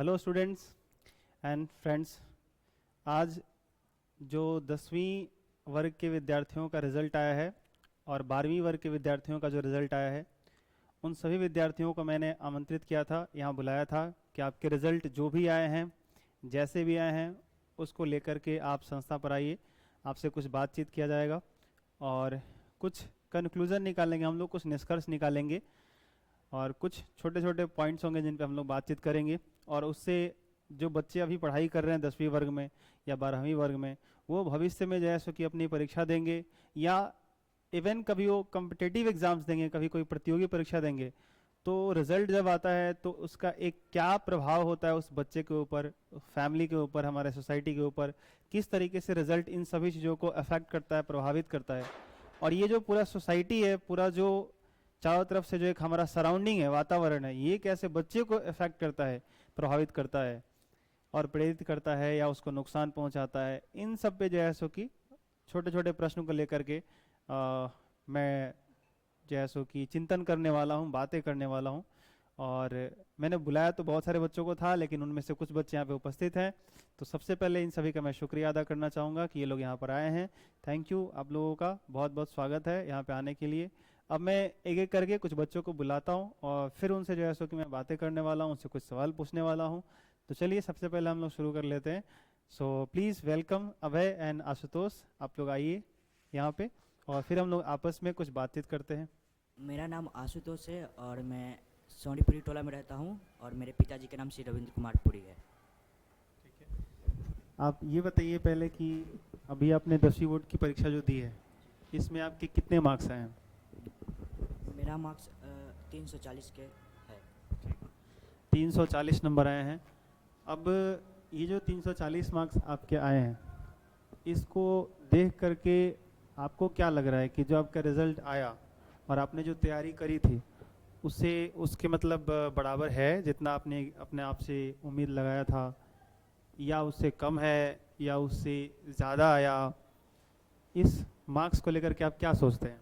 Hello students and friends. आज जो 10वीं वर्ग के विद्यार्थियों का रिज़ल्ट आया है और 12वीं वर्ग के विद्यार्थियों का जो रिज़ल्ट आया है, उन सभी विद्यार्थियों को मैंने आमंत्रित किया था, यहाँ बुलाया था कि आपके रिज़ल्ट जो भी आए हैं, जैसे भी आए हैं, उसको लेकर के आप संस्था पर आइए। आपसे कुछ बातचीत किया जाएगा और कुछ कंक्लूज़न निकालेंगे, हम लोग कुछ निष्कर्ष निकालेंगे और कुछ छोटे छोटे पॉइंट्स होंगे जिन पे हम लोग बातचीत करेंगे। और उससे जो बच्चे अभी पढ़ाई कर रहे हैं 10वीं वर्ग में या 12वीं वर्ग में, वो भविष्य में जैसे कि अपनी परीक्षा देंगे या इवन कभी वो कम्पिटेटिव एग्जाम्स देंगे, कभी कोई प्रतियोगी परीक्षा देंगे, तो रिजल्ट जब आता है तो उसका एक क्या प्रभाव होता है उस बच्चे के ऊपर, फैमिली के ऊपर, हमारे सोसाइटी के ऊपर, किस तरीके से रिजल्ट इन सभी चीज़ों को अफेक्ट करता है, प्रभावित करता है। और ये जो पूरा सोसाइटी है, पूरा जो चारों तरफ से जो एक हमारा सराउंडिंग है, वातावरण है, ये कैसे बच्चे को इफेक्ट करता है, प्रभावित करता है और प्रेरित करता है या उसको नुकसान पहुंचाता है, इन सब पे जो है सो कि छोटे छोटे प्रश्नों को लेकर के मैं जो है सो कि चिंतन करने वाला हूँ, बातें करने वाला हूँ। और मैंने बुलाया तो बहुत सारे बच्चों को था, लेकिन उनमें से कुछ बच्चे यहाँ पे उपस्थित हैं। तो सबसे पहले इन सभी का मैं शुक्रिया अदा करना चाहूँगा कि ये लोग यहाँ पर आए हैं। थैंक यू, आप लोगों का बहुत बहुत स्वागत है यहाँ पे आने के लिए। अब मैं एक एक करके कुछ बच्चों को बुलाता हूँ और फिर उनसे जो है सो कि मैं बातें करने वाला हूँ, उनसे कुछ सवाल पूछने वाला हूँ। तो चलिए सबसे पहले हम लोग शुरू कर लेते हैं। So please welcome Abhay and Ashutosh, आप लोग आइए यहाँ पे और फिर हम लोग आपस में कुछ बातचीत करते हैं। मेरा नाम आशुतोष है और मैं सोनीपुरी टोला में रहता हूँ और मेरे पिताजी का नाम श्री रविंद्र कुमार पुरी है। ठीक है, आप ये बताइए पहले कि अभी आपने 10वीं बोर्ड की परीक्षा जो दी है, इसमें आपके कितने मार्क्स आए हैं? मेरा मार्क्स 340 के है। 340 नंबर आए हैं। अब ये जो 340 मार्क्स आपके आए हैं, इसको देख करके आपको क्या लग रहा है कि जो आपका रिज़ल्ट आया और आपने जो तैयारी करी थी, उससे उसके मतलब बराबर है जितना आपने अपने आप से उम्मीद लगाया था, या उससे कम है, या उससे ज़्यादा आया? इस मार्क्स को लेकर के आप क्या सोचते हैं?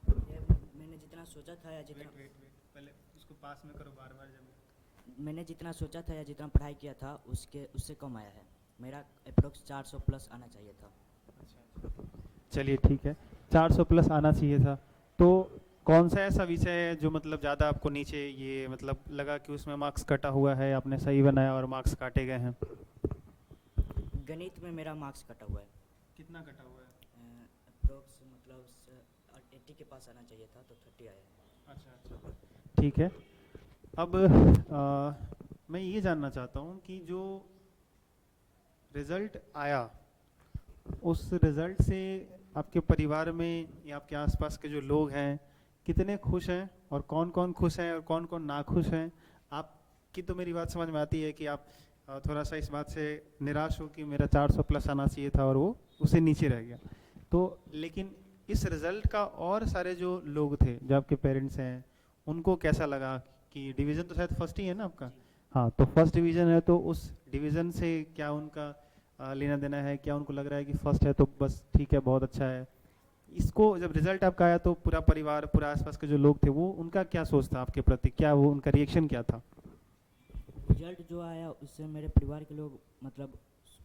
ये मैंने जितना सोचा था या जितना वेट वेट वेट, पहले उसको पास में करो बार बार। जब मैंने जितना सोचा था या जितना पढ़ाई किया था उससे कम आया है। मेरा अप्रोक्स 400 प्लस आना चाहिए था। अच्छा, चलिए ठीक है, 400 प्लस आना चाहिए था। तो कौन सा ऐसा विषय है जो मतलब ज़्यादा आपको नीचे ये मतलब लगा कि उसमें मार्क्स कटा हुआ है, आपने सही बनाया और मार्क्स काटे गए हैं? गणित में मेरा मार्क्स कटा हुआ है। कितना कटा हुआ है? अप्रोक्स मतलब 80 के पास आना चाहिए था तो 30 आया है। अच्छा अच्छा, ठीक है। अब मैं ये जानना चाहता हूँ कि जो रिज़ल्ट आया, उस रिज़ल्ट से आपके परिवार में या आपके आसपास के जो लोग हैं, कितने खुश हैं और कौन कौन खुश हैं और कौन कौन नाखुश हैं? आपकी तो मेरी बात समझ में आती है कि आप थोड़ा सा इस बात से निराश हो कि मेरा 400 प्लस आना चाहिए था और वो उससे नीचे रह गया। तो लेकिन इस रिज़ल्ट का और सारे जो लोग थे, जो आपके पेरेंट्स हैं, उनको कैसा लगा? कि डिवीज़न तो शायद फर्स्ट ही है ना आपका? जी। हाँ, तो फर्स्ट डिवीज़न है, तो उस डिवीज़न से क्या उनका लेना देना है? क्या उनको लग रहा है कि फर्स्ट है तो बस ठीक है, बहुत अच्छा है? इसको जब रिजल्ट आपका आया तो पूरा परिवार, पूरा आसपास के जो लोग थे, वो उनका क्या सोच था आपके प्रति? क्या वो उनका रिएक्शन क्या था? रिजल्ट जो आया उससे मेरे परिवार के लोग मतलब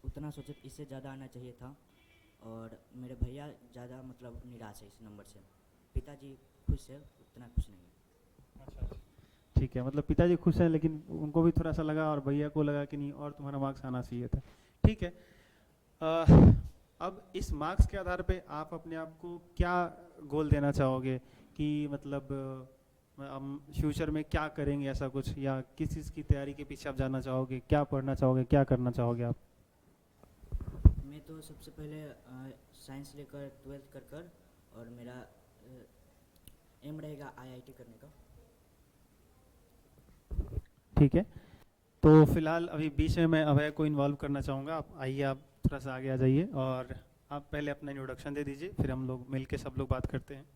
उतना सोचे इससे ज़्यादा आना चाहिए था। और मेरे भैया ज़्यादा मतलब निराश है इस नंबर से। पिताजी खुश है, उतना खुश नहीं है। अच्छा अच्छा, ठीक है, मतलब पिताजी खुश हैं लेकिन उनको भी थोड़ा सा लगा और भैया को लगा कि नहीं और तुम्हारा मार्क्स आना चाहिए था। ठीक है। अ, अब इस मार्क्स के आधार पे आप अपने आप को क्या गोल देना चाहोगे कि मतलब हम फ्यूचर में क्या करेंगे, ऐसा कुछ, या किस चीज़ की तैयारी के पीछे आप जाना चाहोगे? क्या पढ़ना चाहोगे, क्या करना चाहोगे आप? मैं तो सबसे पहले साइंस लेकर 12th कर कर और मेरा एम रहेगा आईआईटी करने का। ठीक है, तो फिलहाल अभी बीच में मैं अभय को इन्वॉल्व करना चाहूँगा। आप आइए, आप थोड़ा सा आगे आ जाइए और आप पहले अपना इंट्रोडक्शन दे दीजिए, फिर हम लोग मिल के सब लोग बात करते हैं।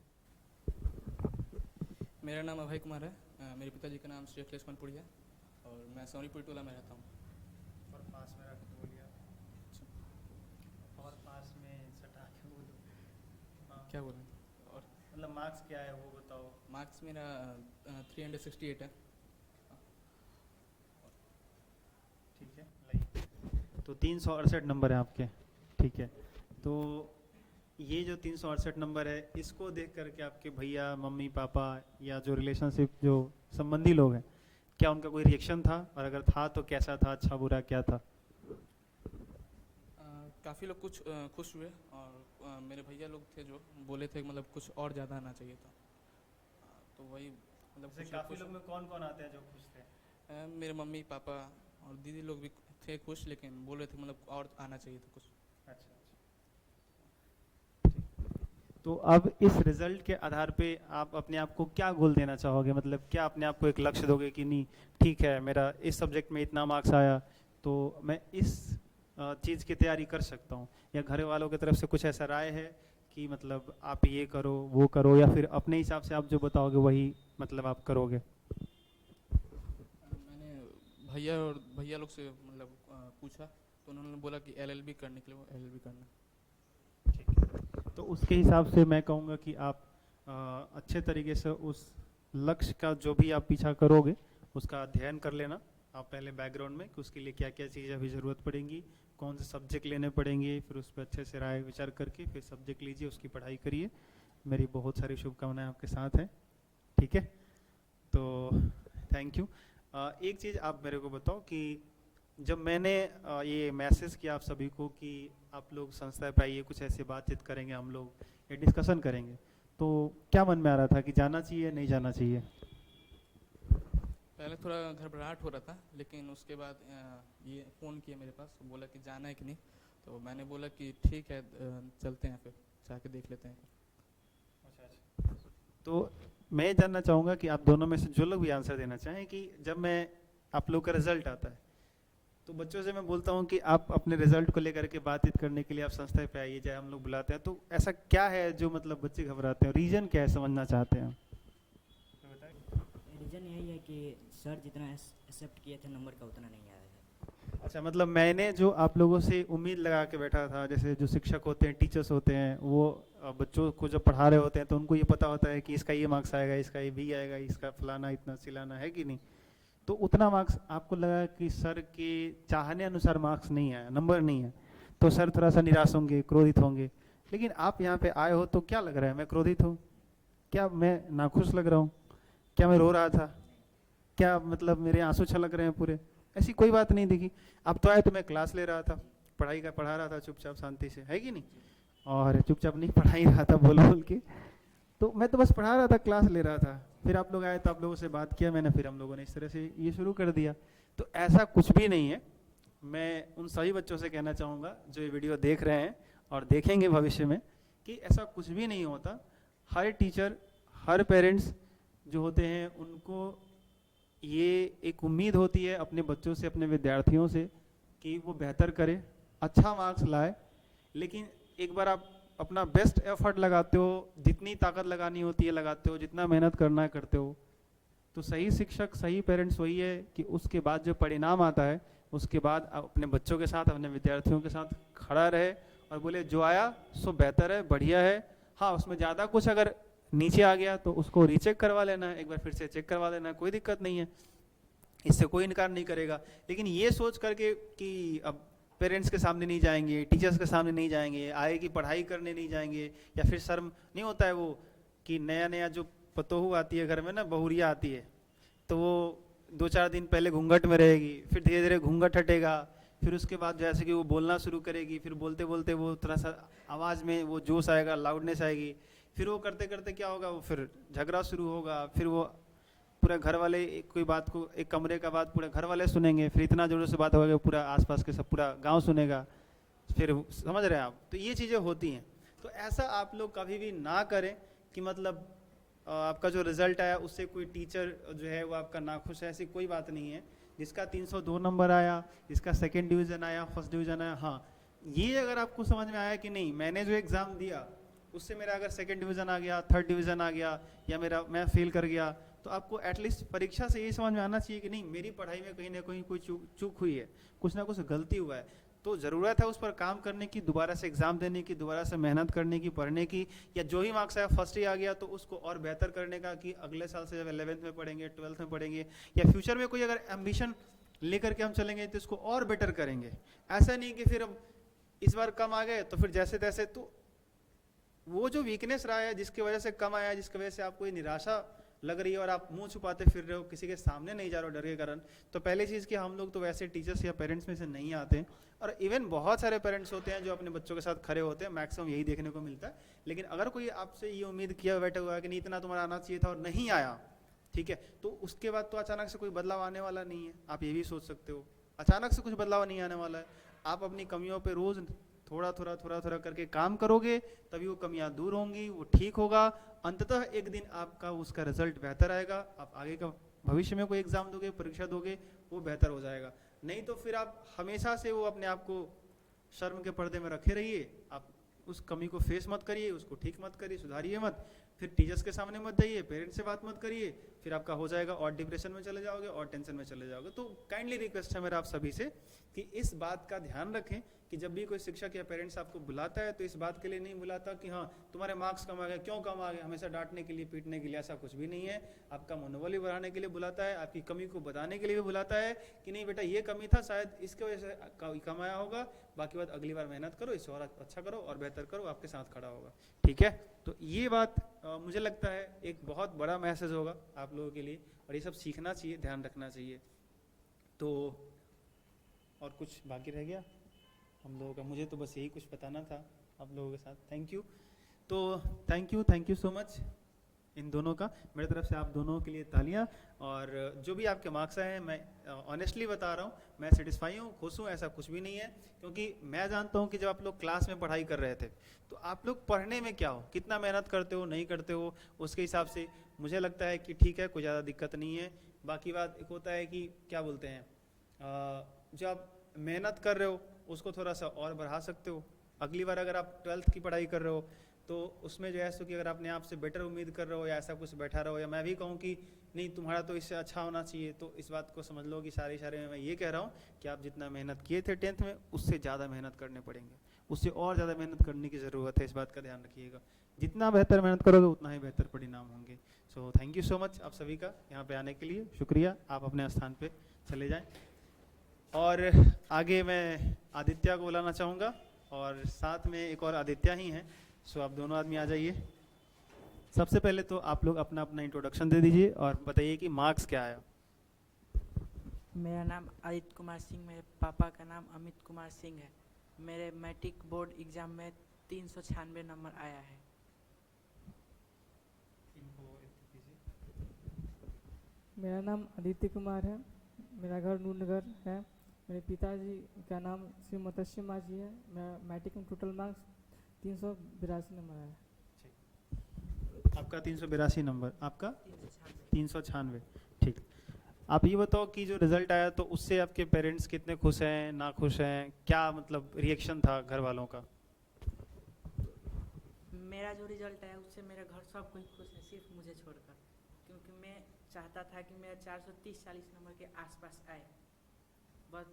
मेरा नाम अभय कुमार है। मेरे पिताजी का नाम श्री अखिलेश मनपुरी है और मैं सोनीपुरी टोला में रहता हूँ। और पास में रख के बोलिए आप। और पास में सटा के बोलो। हाँ, क्या बोल रहे हैं? और मतलब मार्क्स क्या है वो बताओ। मार्क्स मेरा 368 है। तो 368 नंबर है आपके, ठीक है। तो ये जो 368 नंबर है, इसको देख करके आपके भैया, मम्मी, पापा या जो रिलेशनशिप जो संबंधी लोग हैं, क्या उनका कोई रिएक्शन था, और अगर था तो कैसा था, अच्छा बुरा क्या था? काफ़ी लोग कुछ खुश हुए, और मेरे भैया लोग थे जो बोले थे कि मतलब कुछ और ज़्यादा आना चाहिए था। तो वही मतलब कुछ काफ़ी लोग में कौन कौन आते हैं जो खुश थे? मेरे मम्मी पापा और दीदी लोग भी थे खुश, लेकिन बोल रहे थे मतलब और आना चाहिए था कुछ। अच्छा, तो अब इस रिजल्ट के आधार पे आप अपने आप को क्या गोल देना चाहोगे? मतलब क्या अपने आप को एक लक्ष्य दोगे कि नहीं, ठीक है, मेरा इस सब्जेक्ट में इतना मार्क्स आया तो मैं इस चीज़ की तैयारी कर सकता हूँ, या घर वालों की तरफ से कुछ ऐसा राय है कि मतलब आप ये करो वो करो, या फिर अपने हिसाब से आप जो बताओगे वही मतलब आप करोगे? मैंने भैया लोग से मतलब पूछा, तो उन्होंने बोला कि एलएलबी करने के लिए वो एलएलबी करना। तो उसके हिसाब से मैं कहूँगा कि आप अच्छे तरीके से उस लक्ष्य का जो भी आप पीछा करोगे उसका अध्ययन कर लेना आप पहले बैकग्राउंड में, कि उसके लिए क्या क्या चीज़ें अभी ज़रूरत पड़ेंगी, कौन से सब्जेक्ट लेने पड़ेंगे, फिर उस पर अच्छे से राय विचार करके फिर सब्जेक्ट लीजिए, उसकी पढ़ाई करिए। मेरी बहुत सारी शुभकामनाएं आपके साथ हैं, ठीक है। तो थैंक यू। एक चीज़ आप मेरे को बताओ कि जब मैंने ये मैसेज किया आप सभी को कि आप लोग संस्था पे आइए, कुछ ऐसे बातचीत करेंगे, हम लोग ये डिस्कशन करेंगे, तो क्या मन में आ रहा था कि जाना चाहिए नहीं जाना चाहिए? पहले थोड़ा घबराहट हो रहा था, लेकिन उसके बाद ये फ़ोन किया मेरे पास, बोला कि जाना है कि नहीं, तो मैंने बोला कि ठीक है चलते हैं, फिर जाके देख लेते हैं। तो मैं जानना चाहूँगा कि आप दोनों में से जो लोग भी आंसर देना चाहें कि जब मैं आप लोग का रिजल्ट आता है तो बच्चों से मैं बोलता हूँ कि आप अपने रिजल्ट को लेकर के बातचीत करने के लिए आप संस्था पे आइए, चाहे हम लोग बुलाते हैं, तो ऐसा क्या है जो मतलब बच्चे घबराते हैं, रीज़न क्या है, समझना चाहते हैं? रीज़न यही है कि सर जितना एक्सेप्ट किए थे नंबर का उतना नहीं आया है। अच्छा, मतलब मैंने जो आप लोगों से उम्मीद लगा के बैठा था, जैसे जो शिक्षक होते हैं, टीचर्स होते हैं, वो बच्चों को जब पढ़ा रहे होते हैं तो उनको ये पता होता है कि इसका ये मार्क्स आएगा, इसका ये बी आएगा, इसका फलाना इतना सिलाना है कि नहीं, तो उतना मार्क्स आपको लगा कि सर के चाहने अनुसार मार्क्स नहीं आया, नंबर नहीं है, तो सर थोड़ा सा निराश होंगे, क्रोधित होंगे। लेकिन आप यहाँ पे आए हो तो क्या लग रहा है, मैं क्रोधित हूँ? क्या मैं नाखुश लग रहा हूँ? क्या मैं रो रहा था? क्या मतलब मेरे आंसू छलक रहे हैं पूरे? ऐसी कोई बात नहीं दिखी। अब तो आए तो मैं क्लास ले रहा था, पढ़ाई का पढ़ा रहा था चुपचाप शांति से, है कि नहीं? और चुपचाप नहीं पढ़ा ही रहा था बोल बोल के, तो मैं तो बस पढ़ा रहा था, क्लास ले रहा था। फिर आप लोग आए तो आप लोगों से बात किया मैंने, फिर हम लोगों ने इस तरह से ये शुरू कर दिया। तो ऐसा कुछ भी नहीं है। मैं उन सभी बच्चों से कहना चाहूँगा जो ये वीडियो देख रहे हैं और देखेंगे भविष्य में, कि ऐसा कुछ भी नहीं होता। हर टीचर, हर पेरेंट्स जो होते हैं, उनको ये एक उम्मीद होती है अपने बच्चों से, अपने विद्यार्थियों से, कि वो बेहतर करे, अच्छा मार्क्स लाए। लेकिन एक बार आप अपना बेस्ट एफर्ट लगाते हो, जितनी ताकत लगानी होती है लगाते हो, जितना मेहनत करना है करते हो, तो सही शिक्षक, सही पेरेंट्स वही है कि उसके बाद जो परिणाम आता है, उसके बाद अपने बच्चों के साथ, अपने विद्यार्थियों के साथ खड़ा रहे और बोले जो आया सो बेहतर है, बढ़िया है। हाँ, उसमें ज़्यादा कुछ अगर नीचे आ गया तो उसको रीचेक करवा लेना है, एक बार फिर से चेक करवा लेना है, कोई दिक्कत नहीं है, इससे कोई इनकार नहीं करेगा। लेकिन ये सोच करके कि अब पेरेंट्स के सामने नहीं जाएंगे, टीचर्स के सामने नहीं जाएंगे, आगे की पढ़ाई करने नहीं जाएंगे, या फिर शर्म नहीं होता है वो कि नया नया जो पतोहू आती है घर में ना, बहुरिया आती है, तो वो 2-4 दिन पहले घूंघट में रहेगी, फिर धीरे धीरे घूंघट हटेगा, फिर उसके बाद जैसे कि वो बोलना शुरू करेगी, फिर बोलते बोलते वो थोड़ा सा आवाज़ में वो जोश आएगा, लाउडनेस आएगी, फिर वो करते करते क्या होगा, वो फिर झगड़ा शुरू होगा, फिर वो पूरा घर वाले कोई बात को, एक कमरे का बात पूरा घर वाले सुनेंगे, फिर इतना जोरों से बात होगा पूरा आसपास के सब पूरा गांव सुनेगा, फिर समझ रहे हैं आप? तो ये चीज़ें होती हैं। तो ऐसा आप लोग कभी भी ना करें कि मतलब आपका जो रिजल्ट आया उससे कोई टीचर जो है वो आपका नाखुश है, ऐसी कोई बात नहीं है। जिसका 302 नंबर आया, जिसका सेकेंड डिवीज़न आया, फर्स्ट डिवीज़न आया, हाँ, ये अगर आपको समझ में आया कि नहीं, मैंने जो एग्ज़ाम दिया उससे मेरा अगर सेकेंड डिवीज़न आ गया, थर्ड डिवीज़न आ गया, या मैं फेल कर गया, तो आपको एटलीस्ट परीक्षा से ये समझ में आना चाहिए कि नहीं, मेरी पढ़ाई में कहीं ना कहीं कोई चूक हुई है, कुछ ना कुछ गलती हुआ है, तो ज़रूरत है उस पर काम करने की, दोबारा से एग्ज़ाम देने की, दोबारा से मेहनत करने की, पढ़ने की, या जो ही मार्क्स आया फर्स्ट ही आ गया तो उसको और बेहतर करने का, कि अगले साल से जब 11th में पढ़ेंगे, 12th में पढ़ेंगे, या फ्यूचर में कोई अगर एम्बिशन लेकर के हम चलेंगे तो इसको और बेटर करेंगे। ऐसा नहीं कि फिर अब इस बार कम आ गए तो फिर जैसे तैसे, तो वो जो वीकनेस रहा है जिसकी वजह से कम आया, जिसकी वजह से आपको ये निराशा लग रही है और आप मुंह छुपाते फिर रहे हो, किसी के सामने नहीं जा रहे हो डर के कारण, तो पहली चीज़ कि हम लोग तो वैसे टीचर्स या पेरेंट्स में से नहीं आते हैं। और इवन बहुत सारे पेरेंट्स होते हैं जो अपने बच्चों के साथ खड़े होते हैं, मैक्सिमम यही देखने को मिलता है। लेकिन अगर कोई आपसे ये उम्मीद किया बैठा हुआ है कि नहीं इतना तुम्हारा आना चाहिए था और नहीं आया, ठीक है, तो उसके बाद तो अचानक से कोई बदलाव आने वाला नहीं है। आप ये भी सोच सकते हो अचानक से कुछ बदलाव नहीं आने वाला है। आप अपनी कमियों पे रोज थोड़ा थोड़ा करके काम करोगे, तभी वो कमियां दूर होंगी, वो ठीक होगा। अंततः एक दिन आपका उसका रिजल्ट बेहतर आएगा। आप आगे का भविष्य में कोई एग्जाम दोगे, परीक्षा दोगे, वो बेहतर हो जाएगा। नहीं तो फिर आप हमेशा से वो अपने आप को शर्म के पर्दे में रखे रहिए। आप उस कमी को फेस मत करिए, उसको ठीक मत करिए, सुधारिए मत, फिर टीचर्स के सामने मत जाइए, पेरेंट्स से बात मत करिए, फिर आपका हो जाएगा और डिप्रेशन में चले जाओगे और टेंशन में चले जाओगे। तो काइंडली रिक्वेस्ट है मेरा आप सभी से कि इस बात का ध्यान रखें कि जब भी कोई शिक्षक या पेरेंट्स आपको बुलाता है तो इस बात के लिए नहीं बुलाता कि हाँ तुम्हारे मार्क्स कम आ गए, क्यों कम आ गए, हमेशा डांटने के लिए, पीटने के लिए, ऐसा कुछ भी नहीं है। आपका मनोबल भी बढ़ाने के लिए बुलाता है, आपकी कमी को बताने के लिए भी बुलाता है कि नहीं बेटा ये कमी था, शायद इसके वजह से कम आया होगा, बाकी बात अगली बार मेहनत करो, इससे और अच्छा करो और बेहतर करो, आपके साथ खड़ा होगा। ठीक है, तो ये बात मुझे लगता है एक बहुत बड़ा मैसेज होगा आप लोगों के लिए, और ये सब सीखना चाहिए, ध्यान रखना चाहिए। तो और कुछ बाकी रह गया हम लोगों का? मुझे तो बस यही कुछ बताना था आप लोगों के साथ। Thank you. तो थैंक यू सो मच इन दोनों का, मेरी तरफ से आप दोनों के लिए तालियां। और जो भी आपके मार्क्स आए हैं, मैं ऑनेस्टली बता रहा हूँ, मैं सेटिस्फाई हूँ, खुश हूँ, ऐसा कुछ भी नहीं है। क्योंकि मैं जानता हूँ कि जब आप लोग क्लास में पढ़ाई कर रहे थे तो आप लोग पढ़ने में क्या हो, कितना मेहनत करते हो, नहीं करते हो, उसके हिसाब से मुझे लगता है कि ठीक है, कोई ज़्यादा दिक्कत नहीं है। बाकी बात एक होता है कि क्या बोलते हैं, जो आप मेहनत कर रहे हो उसको थोड़ा सा और बढ़ा सकते हो। अगली बार अगर आप 12th की पढ़ाई कर रहे हो तो उसमें जो है सो कि अगर अपने आप से बेटर उम्मीद कर रहे हो या ऐसा कुछ बैठा रहो, या मैं भी कहूँ कि नहीं तुम्हारा तो इससे अच्छा होना चाहिए, तो इस बात को समझ लो कि सारे इशारे में मैं ये कह रहा हूँ कि आप जितना मेहनत किए थे 10th में उससे ज़्यादा मेहनत करने पड़ेंगे, उससे और ज़्यादा मेहनत करने की ज़रूरत है। इस बात का ध्यान रखिएगा, जितना बेहतर मेहनत करोगे उतना ही बेहतर परिणाम होंगे। So thank you so much आप सभी का यहाँ पे आने के लिए, शुक्रिया। आप अपने स्थान पे चले जाएं। और आगे मैं आदित्य को बुलाना चाहूँगा, और साथ में एक और आदित्य ही हैं। सो आप दोनों आदमी आ जाइए। सबसे पहले तो आप लोग अपना अपना इंट्रोडक्शन दे दीजिए और बताइए कि मार्क्स क्या आया। मेरा नाम आदित्य कुमार सिंह, मेरे पापा का नाम अमित कुमार सिंह है। मेरे मैट्रिक बोर्ड एग्ज़ाम में 396 नंबर आया है। मेरा नाम आदित्य कुमार है, मेरा घर नूरनगर है। मेरे पिताजी का नाम श्री मत्स्य माझी है। मेरा मैट्रिक में टोटल मार्क्स 382 नंबर आया है। आपका 382 नंबर, आपका 396। ठीक, आप ये बताओ कि जो रिजल्ट आया तो उससे आपके पेरेंट्स कितने खुश हैं, ना खुश हैं, क्या मतलब रिएक्शन था घर वालों का? मेरा जो रिजल्ट आया उससे मेरे घर सब कोई खुश है, सिर्फ मुझे छोड़कर, क्योंकि मैं चाहता था कि मेरा 430-40 नंबर के आसपास आए। बस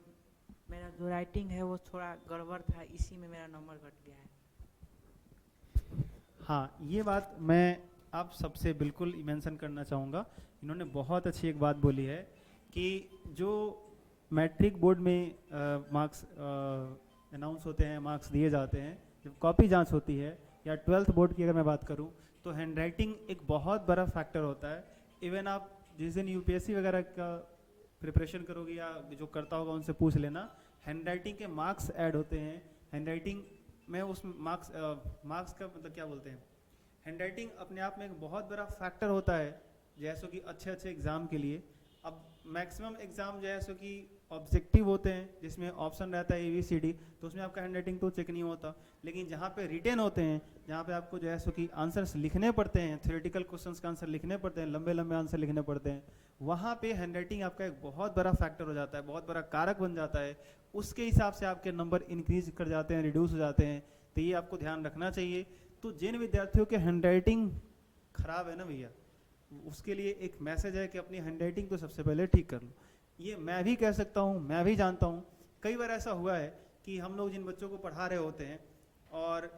मेरा जो राइटिंग है वो थोड़ा गड़बड़ था, इसी में मेरा नंबर घट गया है। हाँ, ये बात मैं आप सबसे बिल्कुल मेंशन करना चाहूँगा। इन्होंने बहुत अच्छी एक बात बोली है कि जो मैट्रिक बोर्ड में मार्क्स अनाउंस होते हैं, मार्क्स दिए जाते हैं, जब कॉपी जांच होती है, या 12th बोर्ड की अगर मैं बात करूं तो हैंडराइटिंग एक बहुत बड़ा फैक्टर होता है। इवन आप जिस दिन यूपीएससी वगैरह का प्रिपरेशन करोगे या जो करता होगा उनसे पूछ लेना, हैंडराइटिंग के मार्क्स ऐड होते हैं। हैंडराइटिंग में उस मार्क्स का मतलब क्या बोलते हैं, हैंडराइटिंग अपने आप में एक बहुत बड़ा फैक्टर होता है, जैसे कि अच्छे एग्ज़ाम के लिए। अब मैक्सिमम एग्ज़ाम जैसे कि ऑब्जेक्टिव होते हैं जिसमें ऑप्शन रहता है ABCD, तो उसमें आपका हैंडराइटिंग तो चेक नहीं होता। लेकिन जहाँ पे रिटेन होते हैं, जहाँ पे आपको जो है सो कि आंसर्स लिखने पड़ते हैं, थ्योरेटिकल क्वेश्चंस का आंसर लिखने पड़ते हैं, लंबे लंबे आंसर लिखने पड़ते हैं, वहाँ पे हैंडराइटिंग आपका एक बहुत बड़ा फैक्टर हो जाता है, बहुत बड़ा कारक बन जाता है। उसके हिसाब से आपके नंबर इंक्रीज कर जाते हैं, रिड्यूस हो जाते हैं। तो ये आपको ध्यान रखना चाहिए। तो जिन विद्यार्थियों के हैंडराइटिंग खराब है ना भैया, उसके लिए एक मैसेज है कि अपनी हैंडराइटिंग तो सबसे पहले ठीक कर लो। ये मैं भी कह सकता हूँ, मैं भी जानता हूँ। कई बार ऐसा हुआ है कि हम लोग जिन बच्चों को पढ़ा रहे होते हैं और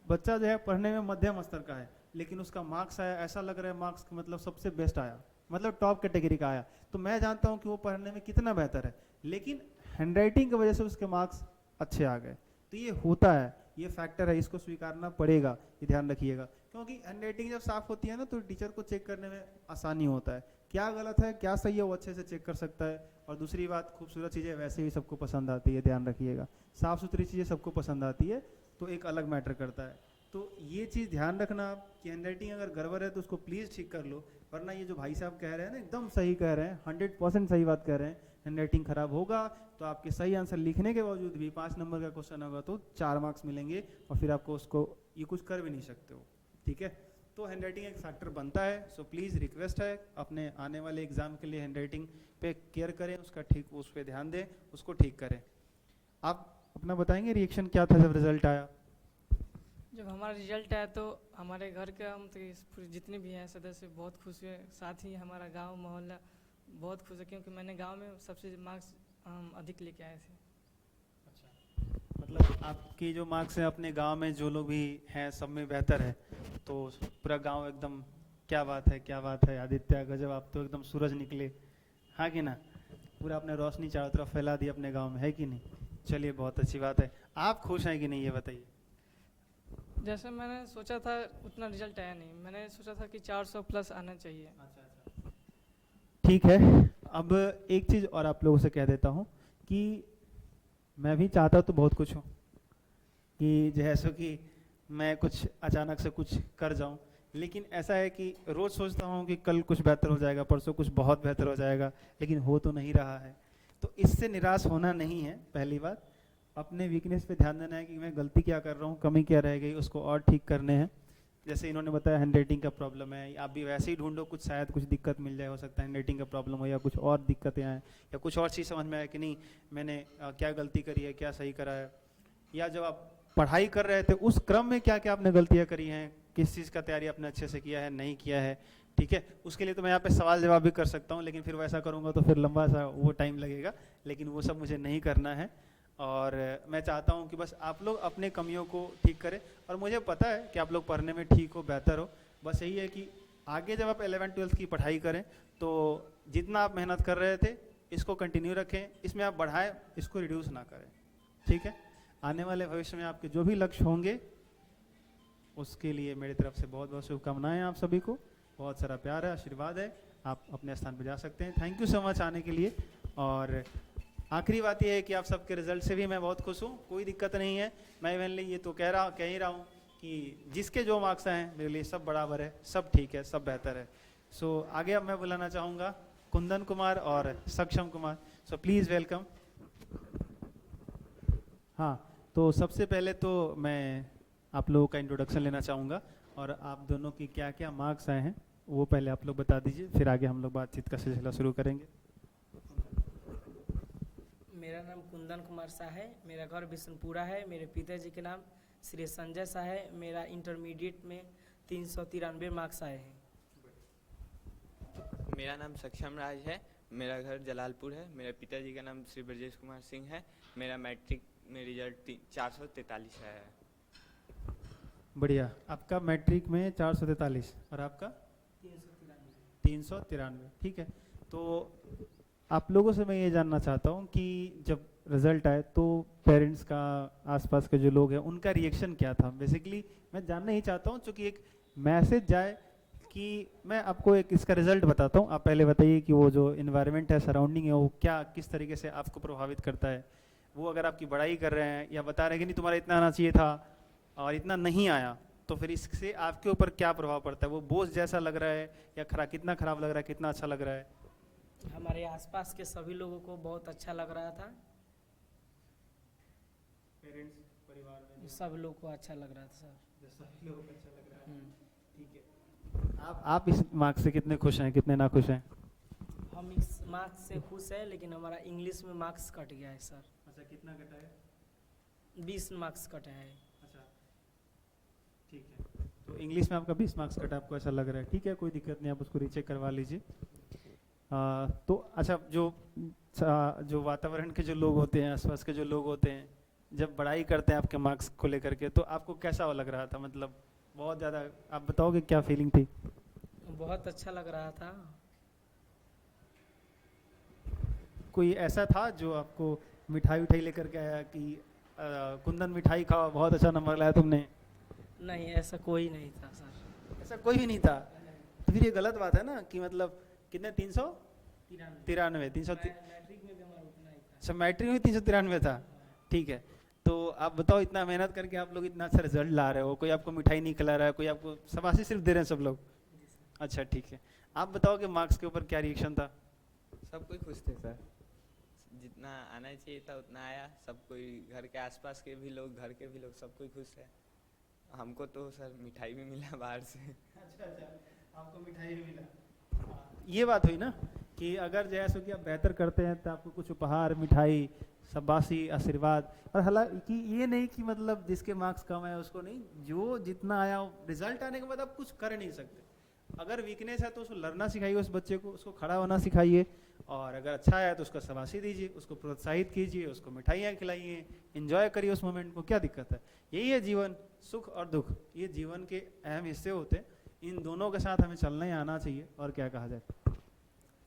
बच्चा जो है पढ़ने में मध्यम स्तर का है, लेकिन उसका मार्क्स आया, ऐसा लग रहा है मार्क्स मतलब सबसे बेस्ट आया, मतलब टॉप कैटेगरी का आया, तो मैं जानता हूँ कि वो पढ़ने में कितना बेहतर है, लेकिन हैंडराइटिंग की वजह से उसके मार्क्स अच्छे आ गए। तो ये होता है, ये फैक्टर है, इसको स्वीकारना पड़ेगा, ये ध्यान रखिएगा। क्योंकि हैंडराइटिंग जब साफ होती है ना तो टीचर को चेक करने में आसानी होता है, क्या गलत है क्या सही है वो अच्छे से चेक कर सकता है। और दूसरी बात, खूबसूरत चीज़ें वैसे भी सबको पसंद आती है, ध्यान रखिएगा, साफ़ सुथरी चीज़ें सबको पसंद आती है, तो एक अलग मैटर करता है। तो ये चीज़ ध्यान रखना आप कि हैंडराइटिंग अगर गड़बड़ है तो उसको प्लीज़ ठीक कर लो, वरना ये जो भाई साहब कह रहे हैं ना एकदम सही कह रहे हैं, 100% सही बात कह रहे हैं। हैंडराइटिंग खराब होगा तो आपके सही आंसर लिखने के बावजूद भी 5 नंबर का क्वेश्चन होगा तो 4 मार्क्स मिलेंगे और फिर आपको उसको ये कुछ कर भी नहीं सकते हो, ठीक है। तो हैंडराइटिंग एक फैक्टर बनता है। सो प्लीज़ रिक्वेस्ट है, अपने आने वाले एग्जाम के लिए हैंडराइटिंग पे केयर करें, उसका ठीक उस पर ध्यान दें, उसको ठीक करें। आप अपना बताएंगे रिएक्शन क्या था जब रिजल्ट आया? जब हमारा रिजल्ट आया तो हमारे घर के हम तो पूरे जितने भी हैं सदस्य बहुत खुश हुए, साथ ही हमारा गांव मोहल्ला बहुत खुश है, क्योंकि मैंने गांव में सबसे मार्क्स अधिक लेके आए थे। मतलब आपकी जो मार्क्स है अपने गांव में जो लोग भी हैं सब में बेहतर है, तो पूरा गांव एकदम क्या बात है, क्या बात है आदित्य, गजब, आप तो एकदम सूरज निकले, हाँ कि ना, पूरा अपने रोशनी चारों तरफ फैला दी अपने गांव में, है कि नहीं? चलिए बहुत अच्छी बात है। आप खुश हैं कि नहीं ये बताइए? जैसे मैंने सोचा था उतना रिजल्ट आया नहीं, मैंने सोचा था कि 400 प्लस आना चाहिए। ठीक है, अब एक चीज़ और आप लोगों से कह देता हूँ कि मैं भी चाहता तो बहुत कुछ हूँ कि जैसे कि मैं कुछ अचानक से कुछ कर जाऊँ, लेकिन ऐसा है कि रोज़ सोचता हूँ कि कल कुछ बेहतर हो जाएगा, परसों कुछ बहुत बेहतर हो जाएगा, लेकिन हो तो नहीं रहा है। तो इससे निराश होना नहीं है। पहली बात, अपने वीकनेस पे ध्यान देना है कि मैं गलती क्या कर रहा हूँ, कमी क्या रह गई, उसको और ठीक करने हैं। जैसे इन्होंने बताया हैंडराइटिंग का प्रॉब्लम है, आप भी वैसे ही ढूंढो, कुछ शायद कुछ दिक्कत मिल जाए, हो सकता है हैंडराइटिंग का प्रॉब्लम हो या कुछ और दिक्कतें आएँ या कुछ और चीज़ समझ में आए कि नहीं मैंने क्या गलती करी है, क्या सही करा है, या जब आप पढ़ाई कर रहे थे उस क्रम में क्या क्या आपने गलतियाँ करी हैं, किस चीज़ का तैयारी आपने अच्छे से किया है, नहीं किया है, ठीक है। उसके लिए तो मैं यहाँ पे सवाल जवाब भी कर सकता हूँ, लेकिन फिर वैसा करूँगा तो फिर लंबा सा वो टाइम लगेगा, लेकिन वो सब मुझे नहीं करना है। और मैं चाहता हूँ कि बस आप लोग अपने कमियों को ठीक करें, और मुझे पता है कि आप लोग पढ़ने में ठीक हो, बेहतर हो। बस यही है कि आगे जब आप 11th-12th की पढ़ाई करें तो जितना आप मेहनत कर रहे थे इसको कंटिन्यू रखें, इसमें आप बढ़ाएं, इसको रिड्यूस ना करें, ठीक है। आने वाले भविष्य में आपके जो भी लक्ष्य होंगे उसके लिए मेरी तरफ से बहुत बहुत शुभकामनाएं आप सभी को, बहुत सारा प्यार है, आशीर्वाद है, आप अपने स्थान पर जा सकते हैं। थैंक यू सो मच आने के लिए। और आखिरी बात यह है कि आप सबके रिजल्ट से भी मैं बहुत खुश हूँ, कोई दिक्कत नहीं है। मैं इवेंटली ये तो कह ही रहा हूँ कि जिसके जो मार्क्स आए मेरे लिए सब बराबर है, सब ठीक है, सब बेहतर है। सो आगे अब मैं बुलाना चाहूँगा कुंदन कुमार और सक्षम कुमार। So please welcome. हाँ, तो सबसे पहले तो मैं आप लोगों का इंट्रोडक्शन लेना चाहूँगा, और आप दोनों की क्या क्या मार्क्स आए हैं वो पहले आप लोग बता दीजिए, फिर आगे हम लोग बातचीत का सिलसिला शुरू करेंगे। मेरा नाम कुंदन कुमार शाह है, मेरा घर बिशनपुरा है, मेरे पिताजी के नाम श्री संजय शाह है, मेरा इंटरमीडिएट में 393 मार्क्स आए हैं। मेरा नाम सक्षम राज है, मेरा घर जलालपुर है, मेरे पिताजी का नाम श्री ब्रजेश कुमार सिंह है, मेरा मैट्रिक में रिजल्ट 443 है। बढ़िया, आपका मैट्रिक में 443 और आपका 393, ठीक है। तो आप लोगों से मैं ये जानना चाहता हूँ कि जब रिजल्ट आए तो पेरेंट्स का, आसपास के जो लोग हैं उनका रिएक्शन क्या था। बेसिकली मैं जानना ही चाहता हूँ, क्योंकि एक मैसेज जाए कि मैं आपको एक इसका रिजल्ट बताता हूँ, आप पहले बताइए कि वो जो इन्वायरमेंट है, सराउंडिंग है, वो क्या किस तरीके से आपको प्रभावित करता है। वो अगर आपकी बड़ाई कर रहे हैं या बता रहे हैं कि नहीं तुम्हारा इतना आना चाहिए था और इतना नहीं आया, तो फिर इससे आपके ऊपर क्या प्रभाव पड़ता है। वो बोझ जैसा लग रहा है या कितना खराब लग रहा है, कितना अच्छा लग रहा है। हमारे आसपास के सभी लोगों को बहुत अच्छा लग रहा था, पेरेंट्स, परिवार में सब लोग को अच्छा लग रहा था सर। सभी लोगों को अच्छा लग रहा है, ठीक है। आप इस मार्क्स से कितने खुश हैं, कितने ना खुश हैं? हम इस मार्क्स से खुश हैं, लेकिन हमारा इंग्लिश में मार्क्स कट गया है सर। अच्छा, कितना कटा है? 20 मार्क्स कटा है। अच्छा, ठीक है। तो इंग्लिश में आपका 20 मार्क्स कटा, आपको ऐसा लग रहा है, ठीक है, कोई दिक्कत नहीं, आप उसको रीचेक करवा लीजिए। तो अच्छा, जो वातावरण के जो लोग होते हैं, आसपास के जो लोग होते हैं, जब बड़ाई करते हैं आपके मार्क्स को लेकर के, तो आपको कैसा लग रहा था? मतलब बहुत ज़्यादा, आप बताओगे क्या फीलिंग थी? बहुत अच्छा लग रहा था। कोई ऐसा था जो आपको मिठाई उठाई लेकर के आया कि कुंदन मिठाई खाओ, बहुत अच्छा नंबर लाया तुमने? नहीं, ऐसा कोई नहीं था सर। ऐसा कोई भी नहीं था? तो फिर ये गलत बात है ना कि मतलब कितने, 393? 300? मैट्रिक में भी हमारा उतना ही था। अच्छा, मैट्रिक में 393 था, ठीक है। तो आप बताओ, इतना मेहनत करके आप लोग इतना अच्छा रिजल्ट ला रहे हो, कोई आपको मिठाई नहीं खिला रहा है, कोई आपको शाबाशी सिर्फ दे रहे हैं सब लोग? अच्छा ठीक है, आप बताओ कि मार्क्स के ऊपर क्या रिएक्शन था? सब कोई खुश थे सर, जितना आना चाहिए था उतना आया। सब कोई, घर के आसपास के भी लोग, घर के भी लोग, सब कोई खुश है। हमको तो सर मिठाई भी मिला बाहर से। अच्छा, आपको मिठाई भी मिला। ये बात हुई ना कि अगर जैसे कि आप बेहतर करते हैं तो आपको कुछ उपहार, मिठाई, शाबाशी, आशीर्वाद। और हालांकि ये नहीं कि मतलब जिसके मार्क्स कम है उसको नहीं, जो जितना आया, रिजल्ट आने के बाद आप कुछ कर नहीं सकते। अगर वीकनेस है तो उसको लड़ना सिखाइए, उस बच्चे को उसको खड़ा होना सिखाइए, और अगर अच्छा है तो उसको शाबाशी दीजिए, उसको प्रोत्साहित कीजिए, उसको मिठाइयाँ खिलाइए, एंजॉय करिए उस मोमेंट को। क्या दिक्कत है? यही है जीवन, सुख और दुख, ये जीवन के अहम हिस्से होते हैं। इन दोनों के साथ हमें चलना ही आना चाहिए, और क्या कहा जाए।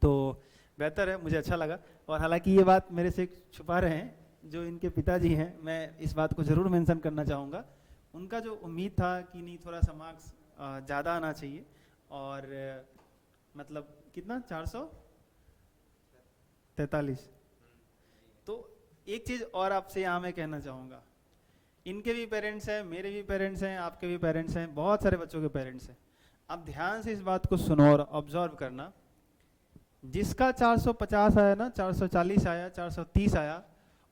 तो बेहतर है, मुझे अच्छा लगा। और हालांकि ये बात मेरे से छुपा रहे हैं, जो इनके पिताजी हैं, मैं इस बात को ज़रूर मेंशन करना चाहूँगा। उनका जो उम्मीद था कि नहीं थोड़ा सा मार्क्स ज़्यादा आना चाहिए, और मतलब कितना, 443। तो एक चीज़ और आपसे यहाँ मैं कहना चाहूँगा, इनके भी पेरेंट्स हैं, मेरे भी पेरेंट्स हैं, आपके भी पेरेंट्स हैं, बहुत सारे बच्चों के पेरेंट्स हैं। आप ध्यान से इस बात को सुनो और ऑब्जर्व करना। जिसका 450 आया ना, 440 आया, 430 आया,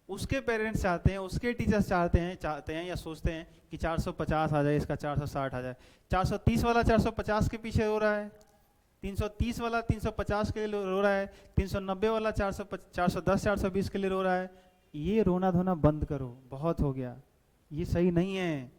उसके पेरेंट्स चाहते हैं, उसके टीचर्स चाहते हैं या सोचते हैं कि 450 आ जाए, इसका 460 आ जाए। 430 वाला 450 के पीछे रो रहा है, 330 वाला 350 के लिए रो रहा है, 390 वाला 410 420 के लिए रो रहा है। ये रोना धोना बंद करो, बहुत हो गया, ये सही नहीं है।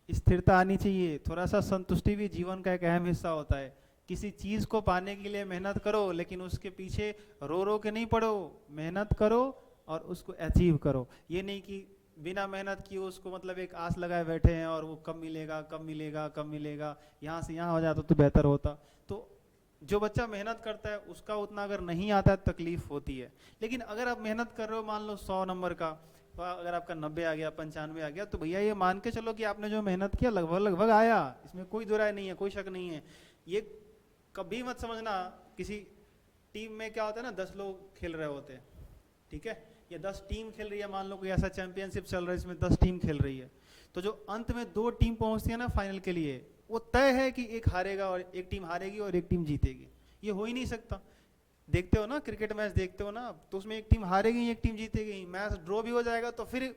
स्थिरता आनी चाहिए, थोड़ा सा संतुष्टि भी जीवन का एक अहम हिस्सा होता है। किसी चीज़ को पाने के लिए मेहनत करो, लेकिन उसके पीछे रो रो के नहीं पड़ो, मेहनत करो और उसको अचीव करो। ये नहीं कि बिना मेहनत किए उसको मतलब एक आस लगाए बैठे हैं और वो कब मिलेगा कब मिलेगा कब मिलेगा, यहाँ से यहाँ हो जाता तो बेहतर होता। तो जो बच्चा मेहनत करता है उसका उतना अगर नहीं आता है तकलीफ होती है। लेकिन अगर आप मेहनत कर रहे हो, मान लो 100 नंबर का, तो अगर आपका 90 आ गया, 95 आ गया, तो भैया ये मान के चलो कि आपने जो मेहनत किया लगभग लगभग आया, इसमें कोई दो राय नहीं है, कोई शक नहीं है। ये कभी मत समझना किसी टीम में क्या होता है ना, 10 लोग खेल रहे होते हैं, ठीक है, या 10 टीम खेल रही है, मान लो कोई ऐसा चैंपियनशिप चल रहा है इसमें 10 टीम खेल रही है, तो जो अंत में 2 टीम पहुंचती है ना फाइनल के लिए, वो तय है कि एक हारेगा और एक टीम हारेगी और एक टीम जीतेगी। ये हो ही नहीं सकता। देखते हो ना, क्रिकेट मैच देखते हो ना, तो उसमें एक टीम हारेगी एक टीम जीतेगी। मैच ड्रॉ भी हो जाएगा तो फिर